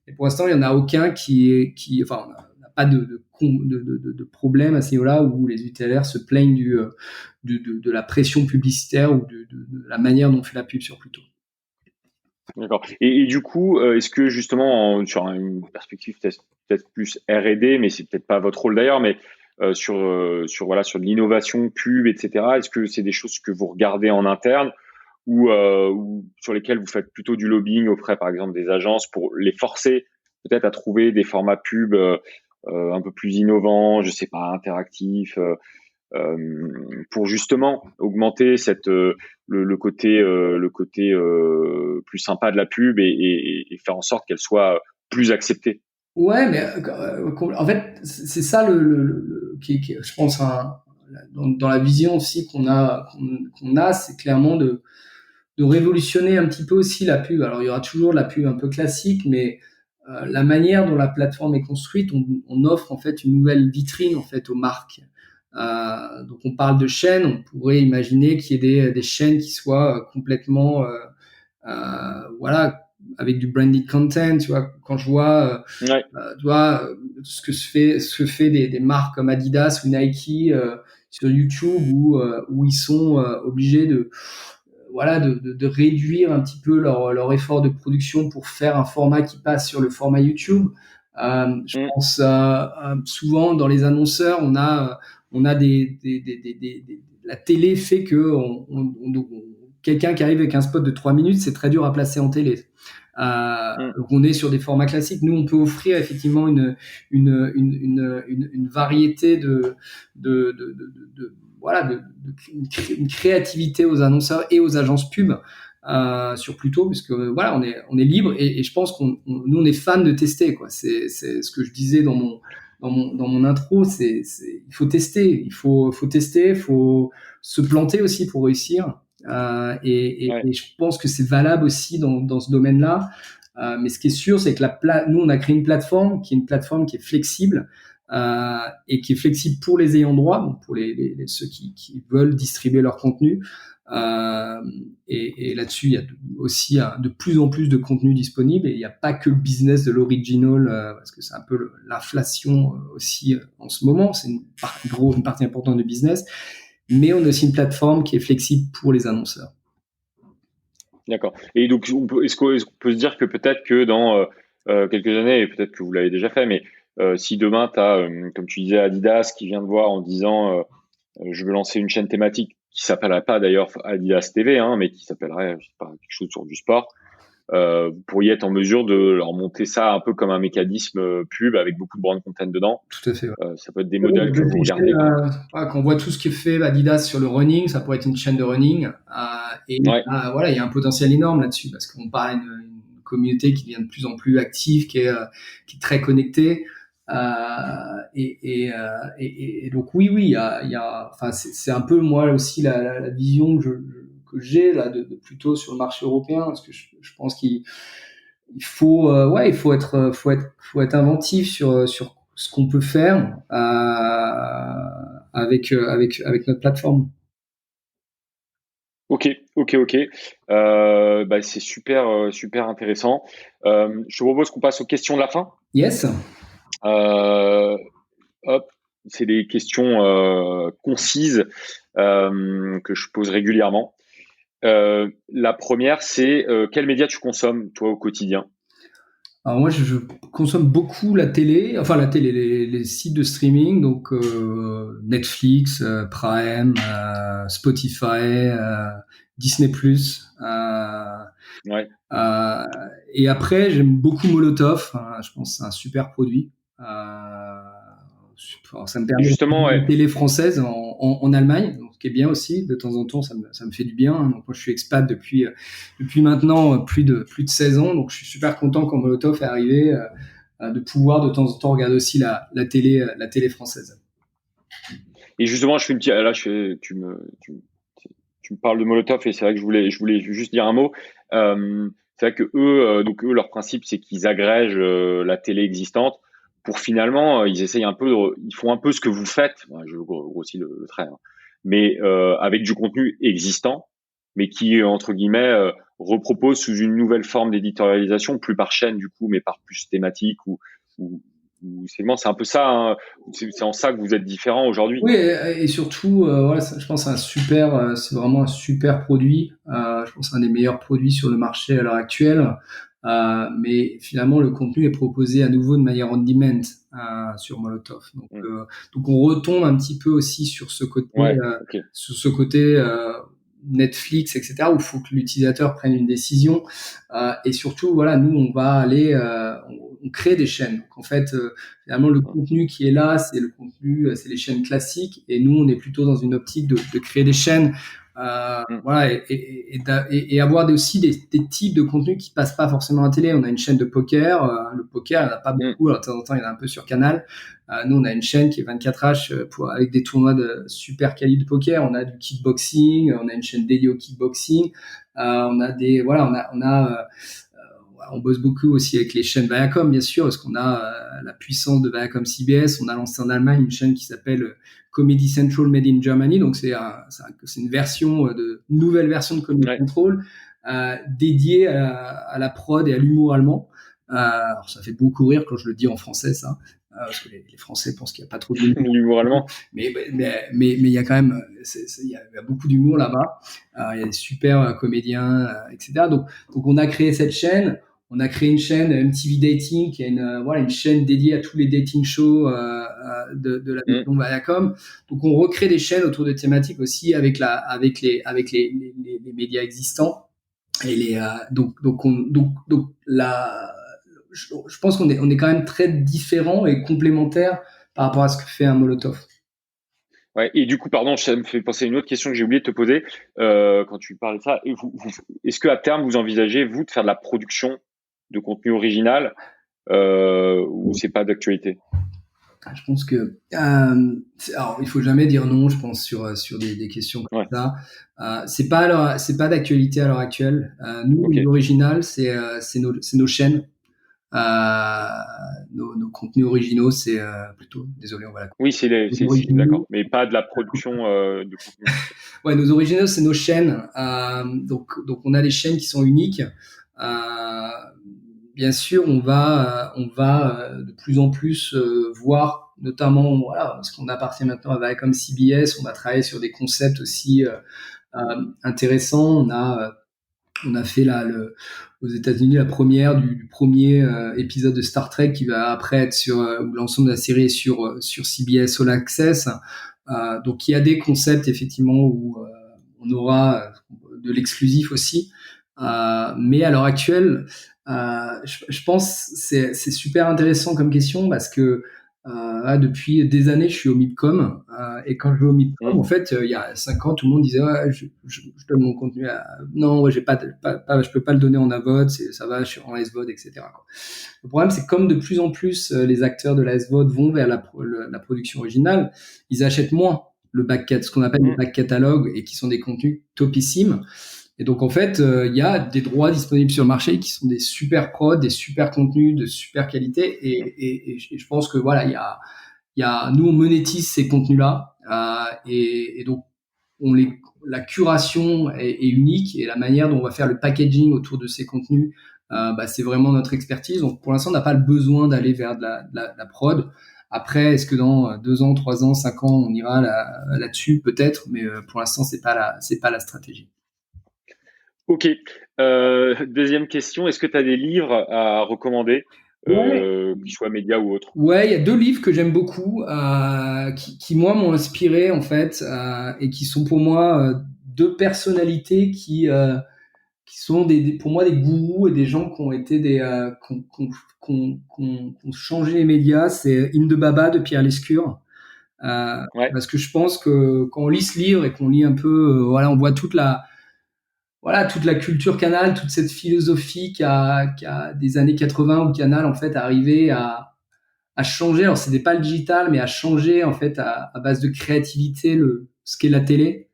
Speaker 3: et pour l'instant, il n'y en a aucun on n'a pas de problème à ce niveau-là où les utilisateurs se plaignent de la pression publicitaire ou de la manière dont on fait la pub sur Pluto.
Speaker 2: D'accord. Et du coup, est-ce que justement, sur une perspective peut-être plus R&D, mais c'est peut-être pas votre rôle d'ailleurs, mais sur de l'innovation pub, etc., est-ce que c'est des choses que vous regardez en interne ou sur lesquelles vous faites plutôt du lobbying auprès, par exemple, des agences pour les forcer peut-être à trouver des formats pub un peu plus innovants, je sais pas, interactifs, pour justement augmenter le côté plus sympa de la pub et faire en sorte qu'elle soit plus acceptée.
Speaker 3: Ouais, mais en fait, c'est ça qui je pense dans la vision aussi qu'on a, c'est clairement de révolutionner un petit peu aussi la pub. Alors il y aura toujours la pub un peu classique, mais la manière dont la plateforme est construite, on offre en fait une nouvelle vitrine en fait aux marques. Donc on parle de chaînes, on pourrait imaginer qu'il y ait des chaînes qui soient complètement voilà, avec du branded content. Tu vois, quand je vois tu vois ce que fait des marques comme Adidas ou Nike sur YouTube où ils sont obligés de réduire un petit peu leur effort de production pour faire un format qui passe sur le format YouTube. Je pense souvent dans les annonceurs, on a la télé fait que quelqu'un qui arrive avec un spot de 3 minutes, c'est très dur à placer en télé. Donc on est sur des formats classiques. Nous, on peut offrir effectivement une variété une créativité aux annonceurs et aux agences pub sur Pluto, puisque voilà, on est libre et je pense nous on est fan de tester, quoi. C'est ce que je disais dans mon intro, il faut tester, il faut tester, il faut se planter aussi pour réussir. Et je pense que c'est valable aussi dans ce domaine-là. Mais ce qui est sûr, c'est que nous, on a créé une plateforme qui est flexible et qui est flexible pour les ayants droit, donc pour ceux qui veulent distribuer leur contenu. Et là-dessus, il y a aussi de plus en plus de contenu disponible et il n'y a pas que le business de l'original parce que c'est un peu l'inflation aussi en ce moment. C'est une partie importante du business. Mais on a aussi une plateforme qui est flexible pour les annonceurs.
Speaker 2: D'accord. Et donc, est-ce qu'on peut se dire que peut-être que dans quelques années, et peut-être que vous l'avez déjà fait, mais si demain, tu as, comme tu disais, Adidas qui vient de voir en disant je veux lancer une chaîne thématique qui s'appellerait pas d'ailleurs Adidas TV, mais qui s'appellerait, je sais pas, quelque chose sur du sport, vous pourriez être en mesure de leur monter ça un peu comme un mécanisme pub avec beaucoup de brand content dedans.
Speaker 3: Tout à fait. Ouais.
Speaker 2: Ça peut être des modèles que vous regardez.
Speaker 3: Quand on voit tout ce qui est fait Adidas sur le running, ça pourrait être une chaîne de running. Voilà, il y a un potentiel énorme là-dessus parce qu'on parle d'une communauté qui devient de plus en plus active, qui est très connectée. Et donc oui, enfin c'est un peu moi aussi la vision que j'ai là de plutôt sur le marché européen, parce que je pense qu'il faut être inventif sur ce qu'on peut faire avec notre plateforme.
Speaker 2: Ok. C'est super intéressant. Je te propose qu'on passe aux questions de la fin.
Speaker 3: Yes.
Speaker 2: C'est des questions concises que je pose régulièrement. La première, c'est quels médias tu consommes, toi, au quotidien?
Speaker 3: Alors moi, je consomme beaucoup la télé, les sites de streaming, donc Netflix, Prime, Spotify, Disney+. Et après, j'aime beaucoup Molotov. Je pense que c'est un super produit. Ça me permet
Speaker 2: justement
Speaker 3: de télé française en Allemagne, donc, ce qui est bien aussi. De temps en temps, ça me fait du bien. Donc moi, je suis expat depuis maintenant plus de 16 ans, donc je suis super content quand Molotov est arrivé de pouvoir de temps en temps regarder aussi la télé française.
Speaker 2: Et justement, tu me parles de Molotov et c'est vrai que je voulais juste dire un mot. C'est vrai que eux, leur principe, c'est qu'ils agrègent la télé existante pour finalement, ils font un peu ce que vous faites. Je grossis le trait, mais avec du contenu existant, mais qui entre guillemets repropose sous une nouvelle forme d'éditorialisation, plus par chaîne du coup, mais par plus thématique ou c'est un peu ça. C'est en ça que vous êtes différent aujourd'hui.
Speaker 3: Oui, et surtout, je pense c'est vraiment un super produit. Je pense que c'est un des meilleurs produits sur le marché à l'heure actuelle. Mais finalement, le contenu est proposé à nouveau de manière on demand sur Molotov. Donc on retombe un petit peu aussi sur ce côté, Netflix, etc., où il faut que l'utilisateur prenne une décision. Et surtout, voilà, nous, on va aller, on crée des chaînes. Donc en fait, finalement, le contenu qui est là, c'est le contenu, c'est les chaînes classiques. Et nous, on est plutôt dans une optique de créer des chaînes. Voilà, et avoir aussi des types de contenus qui passent pas forcément à la télé. On a une chaîne de poker, le poker, il n'y en a pas beaucoup, alors de temps en temps il y en a un peu sur Canal. Nous on a une chaîne qui est 24H avec des tournois de super quali de poker. On a du kickboxing, on a une chaîne dédiée au kickboxing. On bosse beaucoup aussi avec les chaînes Viacom, bien sûr, parce qu'on a la puissance de Viacom CBS. On a lancé en Allemagne une chaîne qui s'appelle Comedy Central Made in Germany. Donc, c'est une nouvelle version de Comedy Central dédiée à la prod et à l'humour allemand. Alors, ça fait beaucoup rire quand je le dis en français, ça. Parce que les Français pensent qu'il n'y a pas trop
Speaker 2: d'humour allemand.
Speaker 3: Mais il y a quand même, il y a beaucoup d'humour là-bas. Il y a des super comédiens, etc. Donc on a créé cette chaîne. on a créé une chaîne MTV Dating, qui est une chaîne dédiée à tous les dating shows de la maison Viacom. Donc, on recrée des chaînes autour de thématiques aussi avec les médias existants. Et je pense qu'on est quand même très différents et complémentaires par rapport à ce que fait un Molotov.
Speaker 2: Ouais, et du coup, pardon, ça me fait penser à une autre question que j'ai oublié de te poser quand tu parlais de ça. Est-ce qu'à terme, vous envisagez, vous, de faire de la production de contenu original ou c'est pas d'actualité?
Speaker 3: Je pense que alors il faut jamais dire non, je pense sur des questions comme ça. C'est pas d'actualité à l'heure actuelle. Nous, l'original, c'est nos chaînes. Nos contenus originaux, c'est plutôt, désolé, on va la couper.
Speaker 2: Oui, c'est d'accord, mais pas de la production de contenu.
Speaker 3: Ouais, nos originaux, c'est nos chaînes. Donc on a des chaînes qui sont uniques. Bien sûr, on va de plus en plus voir, notamment, parce qu'on appartient maintenant à Viacom CBS, on va travailler sur des concepts aussi intéressants. On a fait aux États-Unis la première du premier épisode de Star Trek qui va après être sur l'ensemble de la série sur CBS All Access. Donc il y a des concepts effectivement où on aura de l'exclusif aussi. Mais à l'heure actuelle, je pense c'est super intéressant comme question parce que depuis des années, je suis au MIPCOM et quand je vais au MIPCOM, en fait, il y a 5 ans, tout le monde disait je donne mon contenu non, j'ai je peux pas le donner en AVOD, ça va en SVOD, etc. quoi. Le problème, c'est que comme de plus en plus les acteurs de la SVOD vont vers la production originale, ils achètent moins ce qu'on appelle le back catalogue et qui sont des contenus topissimes. Et donc, en fait, il y a des droits disponibles sur le marché qui sont des super prods, des super contenus de super qualité. Et je pense que voilà, nous, on monétise ces contenus-là. Et donc, la curation est unique et la manière dont on va faire le packaging autour de ces contenus, c'est vraiment notre expertise. Donc, pour l'instant, on n'a pas le besoin d'aller vers de la prod. Après, est-ce que dans 2 ans, 3 ans, 5 ans, on ira là-dessus? Peut-être, mais pour l'instant, c'est pas la stratégie.
Speaker 2: Ok. Deuxième question, est-ce que tu as des livres à recommander, qu'ils soient médias ou autres?
Speaker 3: Ouais, il y a 2 livres que j'aime beaucoup, qui moi m'ont inspiré en fait, et qui sont pour moi 2 personnalités qui sont pour moi des gourous et des gens qui ont été qui ont changé les médias. C'est Inde Baba de Pierre Lescure. Parce que je pense que quand on lit ce livre et qu'on lit un peu, on voit toute la culture Canal, toute cette philosophie qui a des années 80 où Canal en fait arrivé à changer. Alors c'était pas le digital, mais à changer en fait à base de créativité ce qu'est la télé.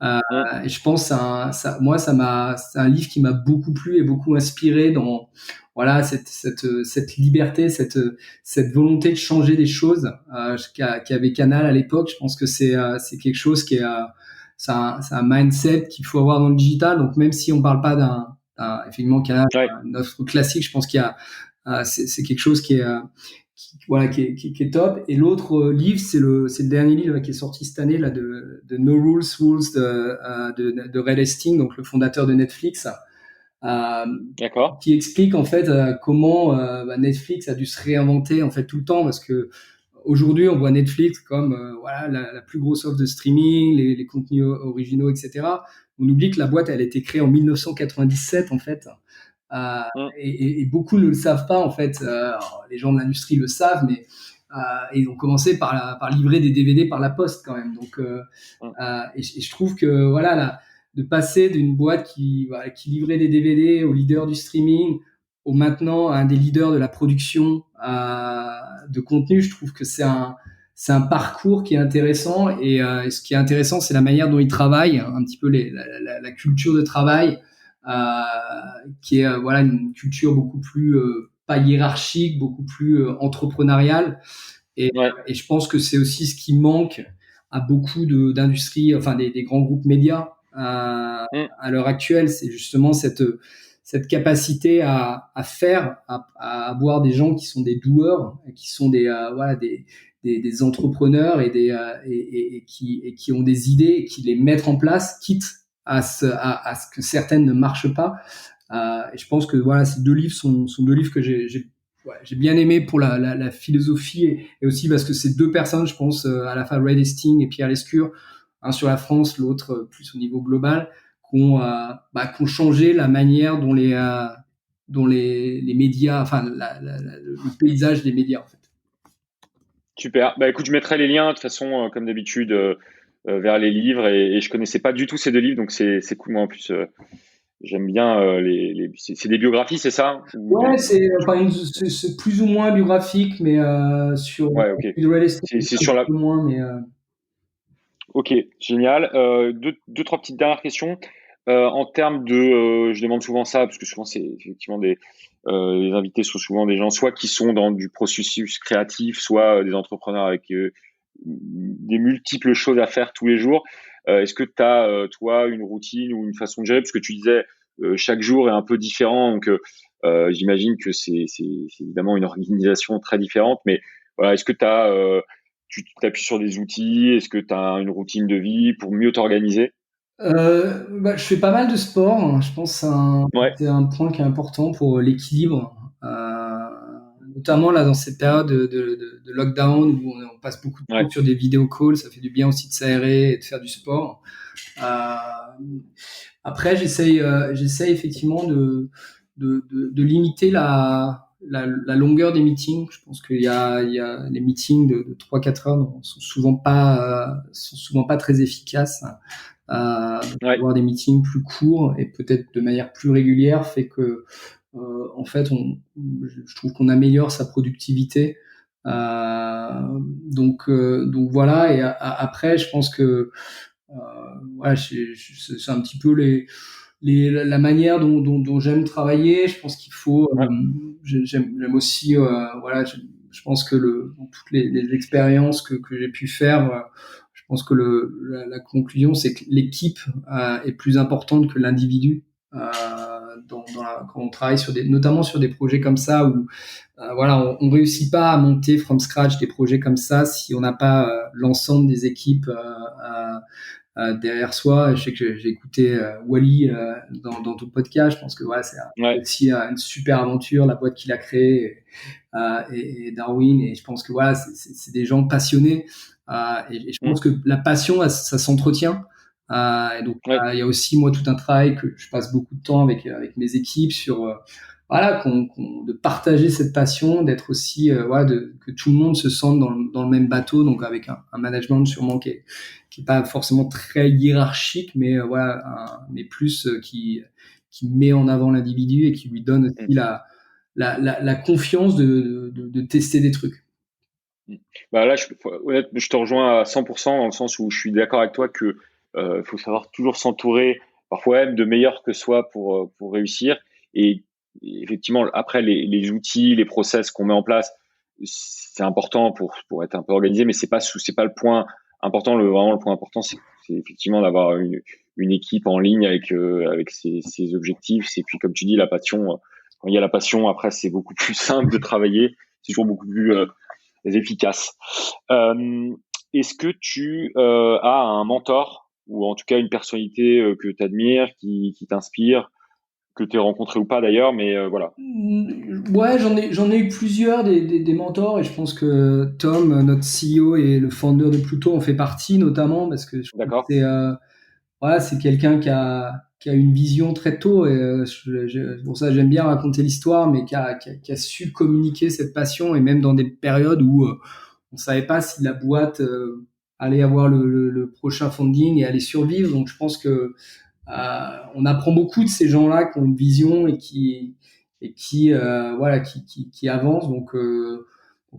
Speaker 3: Et je pense c'est un livre qui m'a beaucoup plu et beaucoup inspiré dans cette liberté, cette volonté de changer des choses qu'avait Canal à l'époque. Je pense que c'est quelque chose qui est c'est un mindset qu'il faut avoir dans le digital. Donc même si on parle pas effectivement Canal, une offre classique, je pense qu'il y a c'est quelque chose qui est top. Et l'autre livre, c'est le dernier livre qui est sorti cette année là de No Rules de Reed Hastings, donc le fondateur de Netflix, qui explique en fait comment Netflix a dû se réinventer en fait tout le temps, parce que aujourd'hui on voit Netflix comme la plus grosse offre de streaming, les contenus originaux, etc. On oublie que la boîte elle a été créée en 1997 en fait. Et beaucoup ne le savent pas en fait. Les gens de l'industrie le savent, mais ils ont commencé par livrer des DVD par la poste quand même. Donc, et je trouve que de passer d'une boîte qui livrait des DVD au leader du streaming, au maintenant à un des leaders de la production de contenu, je trouve que c'est un parcours qui est intéressant. Et ce qui est intéressant, c'est la manière dont ils travaillent, un petit peu la culture de travail. Qui est une culture beaucoup plus pas hiérarchique, beaucoup plus entrepreneuriale, et je pense que c'est aussi ce qui manque à beaucoup d'industries, enfin des grands groupes médias à l'heure actuelle. C'est justement cette capacité à avoir des gens qui sont des doueurs, qui sont des entrepreneurs et qui ont des idées et qui les mettent en place, quitte à ce que certaines ne marchent pas. Et je pense que voilà, ces deux livres sont deux livres que j'ai bien aimé pour la philosophie et aussi parce que ces deux personnes, je pense, à la fois Ray Hastings et Pierre Lescure, un sur la France, l'autre plus au niveau global, qui ont changé la manière dont les médias, enfin le paysage des médias en fait.
Speaker 2: Super. Bah écoute, je mettrai les liens de toute façon, comme d'habitude, vers les livres et je connaissais pas du tout ces deux livres, donc c'est cool. Moi en plus, j'aime bien c'est des biographies, c'est ça?
Speaker 3: Ouais, c'est plus ou moins biographique, mais sur
Speaker 2: Ouais, ok.
Speaker 3: du Ray Hastings,
Speaker 2: C'est
Speaker 3: un
Speaker 2: sur la.
Speaker 3: peu moins, mais
Speaker 2: Ok, génial. Deux, trois petites dernières questions. En termes je demande souvent ça parce que souvent c'est effectivement les invités sont souvent des gens soit qui sont dans du processus créatif, soit des entrepreneurs avec des multiples choses à faire tous les jours. Est-ce que tu as toi une routine ou une façon de gérer parce que tu disais chaque jour est un peu différent, donc j'imagine que c'est évidemment une organisation très différente, mais voilà, est-ce que tu t'appuies sur des outils? Est-ce que tu as une routine de vie pour mieux t'organiser?
Speaker 3: je fais pas mal de sport, hein. Je pense que
Speaker 2: Ouais,
Speaker 3: c'est un point qui est important pour l'équilibre, notamment là dans cette période de lockdown où on passe beaucoup de
Speaker 2: ouais,
Speaker 3: temps sur des vidéo calls. Ça fait du bien aussi de s'aérer et de faire du sport. Euh, Après, j'essaye effectivement de limiter la longueur des meetings. Je pense qu'il y a les meetings de 3-4 heures sont souvent pas très efficaces.
Speaker 2: ouais,
Speaker 3: Avoir des meetings plus courts et peut-être de manière plus régulière fait que en fait je trouve qu'on améliore sa productivité. Donc voilà. Et après, je pense que ouais, c'est un petit peu la manière dont j'aime travailler. Je pense qu'il faut,
Speaker 2: ouais,
Speaker 3: j'aime aussi, voilà, je pense que dans toutes les expériences que j'ai pu faire, je pense que la conclusion, c'est que l'équipe est plus importante que l'individu. Quand on travaille notamment sur des projets comme ça où voilà, on réussit pas à monter from scratch des projets comme ça si on n'a pas l'ensemble des équipes derrière soi. Je sais que j'ai écouté Wally dans ton podcast. Je pense que voilà, c'est
Speaker 2: ouais,
Speaker 3: aussi une super aventure, la boîte qu'il a créée, et Darwin. Et je pense que voilà, c'est des gens passionnés. Et je
Speaker 2: mm,
Speaker 3: pense que la passion, ça s'entretient. Et donc,
Speaker 2: ouais,
Speaker 3: il y a aussi, moi, tout un travail que je passe beaucoup de temps avec mes équipes sur voilà, de partager cette passion, d'être aussi, voilà, que tout le monde se sente dans le même bateau, donc avec un management sûrement qui est pas forcément très hiérarchique, mais voilà, mais plus qui met en avant l'individu et qui lui donne
Speaker 2: mm,
Speaker 3: aussi la confiance de tester des trucs.
Speaker 2: mm. Bah là, honnêtement, je te rejoins à 100% dans le sens où je suis d'accord avec toi que faut savoir toujours s'entourer, parfois même de meilleurs que soi pour réussir. Et effectivement, après les outils, les process qu'on met en place, c'est important pour être un peu organisé, mais c'est pas le point important. Vraiment, le point important, c'est effectivement d'avoir une équipe en ligne avec ses objectifs. Et puis, comme tu dis, la passion. Quand il y a la passion, après, c'est beaucoup plus simple de travailler. C'est toujours beaucoup plus efficace. Euh, Est-ce que tu as un mentor ou en tout cas une personnalité que tu admires, qui t'inspire, que tu as rencontré ou pas d'ailleurs, mais voilà.
Speaker 3: Ouais, j'en ai eu plusieurs des mentors et je pense que Tom, notre CEO et le founder de Pluto en fait partie notamment parce que je trouve que
Speaker 2: D'accord?
Speaker 3: voilà, c'est quelqu'un qui a une vision très tôt et pour ça j'aime bien raconter l'histoire, mais qui a su communiquer cette passion et même dans des périodes où on savait pas si la boîte allait avoir le prochain funding et allait survivre. Donc je pense que on apprend beaucoup de ces gens-là qui ont une vision et qui voilà qui avancent. Donc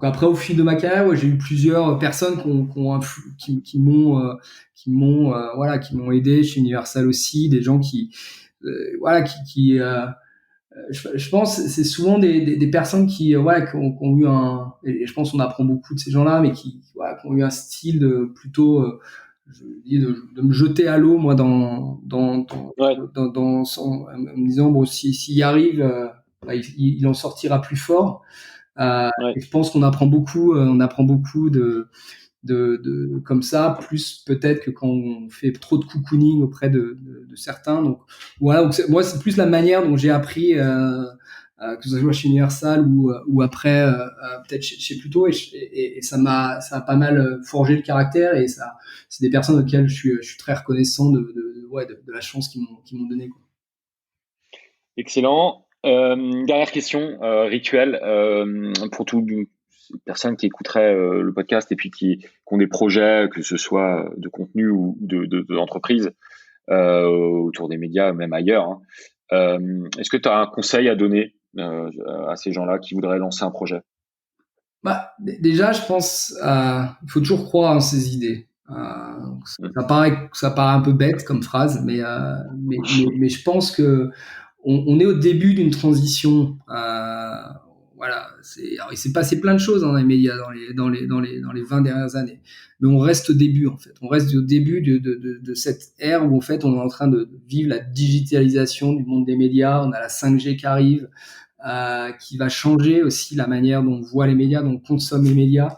Speaker 3: après au fil de ma carrière, ouais, j'ai eu plusieurs personnes qui m'ont voilà qui m'ont aidé chez Universal aussi, des gens voilà je pense que c'est souvent des personnes voilà qui ont eu et je pense qu'on apprend beaucoup de ces gens-là, mais voilà, qui ont eu un style plutôt je dis de me jeter à l'eau moi
Speaker 2: Ouais,
Speaker 3: en me disant bon s'il y arrive bah, il en sortira plus fort.
Speaker 2: ouais,
Speaker 3: Et je pense qu'on apprend beaucoup comme ça, plus peut-être que quand on fait trop de cocooning auprès de certains. Donc voilà, moi c'est plus la manière dont j'ai appris, que ce soit chez Universal ou après peut-être chez Pluto, et ça a pas mal forgé le caractère, et ça c'est des personnes auxquelles je suis très reconnaissant de la chance qu'ils m'ont donné, quoi.
Speaker 2: Excellent. Dernière question, rituel, pour toutes les personnes qui écouteraient le podcast et puis qui ont des projets, que ce soit de contenu ou d'entreprise, autour des médias, même ailleurs, hein. Est-ce que tu as un conseil à donner à ces gens-là qui voudraient lancer un projet?
Speaker 3: Déjà, je pense il faut toujours croire en ses idées. Ça paraît un peu bête comme phrase, mais je pense que on est au début d'une transition. Voilà, il s'est passé plein de choses dans les médias dans les 20 dernières années, mais on reste au début, en fait. On reste au début de cette ère où, en fait, on est en train de vivre la digitalisation du monde des médias. On a la 5G qui arrive, qui va changer aussi la manière dont on voit les médias, dont on consomme les médias.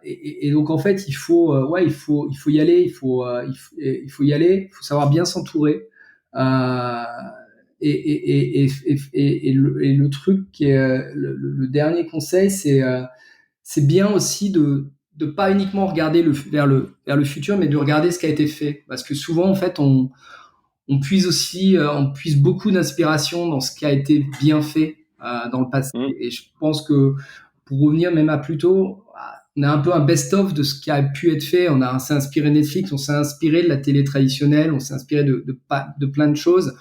Speaker 3: Et donc, en fait, il faut y aller, il faut y aller, il faut savoir bien s'entourer. Et le truc qui est le dernier conseil, c'est bien aussi de pas uniquement regarder vers le futur, mais de regarder ce qui a été fait, parce que souvent, en fait, on puise beaucoup d'inspiration dans ce qui a été bien fait dans le passé. Et je pense que pour revenir même à plus tôt, on a un peu un best-of de ce qui a pu être fait. On s'est inspiré de Netflix, on s'est inspiré de la télé traditionnelle, on s'est inspiré de plein de choses.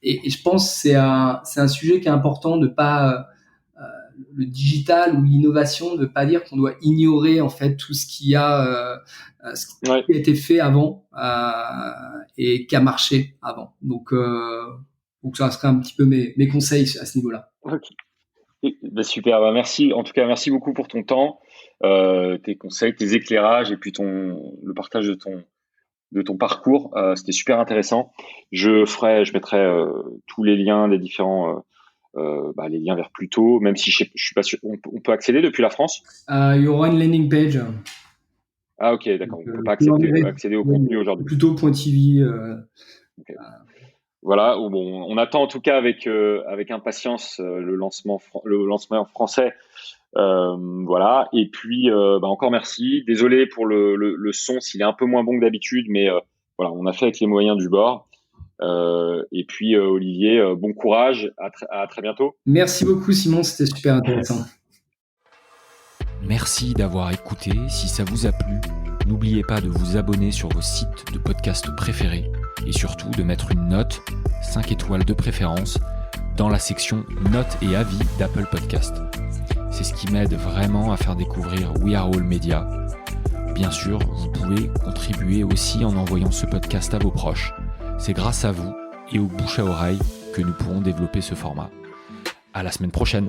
Speaker 3: Et je pense que c'est un sujet qui est important, de pas le digital ou l'innovation, de pas dire qu'on doit ignorer, en fait, tout ce qui a été fait avant et qui a marché avant. Donc ça serait un petit peu mes conseils à ce niveau-là.
Speaker 2: Ok. Super, merci. En tout cas, merci beaucoup pour ton temps, tes conseils, tes éclairages et puis le partage de ton parcours. C'était super intéressant. Je mettrai tous les liens des différents les liens vers Pluto, même si je suis pas sûr. On peut accéder depuis la France?
Speaker 3: Il y aura une landing page.
Speaker 2: Ah, ok, d'accord. On peut pas accéder au contenu aujourd'hui.
Speaker 3: Pluto.tv.
Speaker 2: Okay. Voilà. Bon, on attend en tout cas avec impatience le lancement français. Voilà. Et puis encore merci. Désolé pour le son s'il est un peu moins bon que d'habitude, mais voilà, on a fait avec les moyens du bord. Et puis Olivier, bon courage, à très bientôt.
Speaker 3: Merci beaucoup Simon, c'était super intéressant.
Speaker 1: Merci d'avoir écouté. Si ça vous a plu, n'oubliez pas de vous abonner sur vos sites de podcast préférés et surtout de mettre une note, 5 étoiles de préférence, dans la section notes et avis d'Apple Podcast. C'est ce qui m'aide vraiment à faire découvrir We Are All Media. Bien sûr, vous pouvez contribuer aussi en envoyant ce podcast à vos proches. C'est grâce à vous et au bouche à oreille que nous pourrons développer ce format. À la semaine prochaine.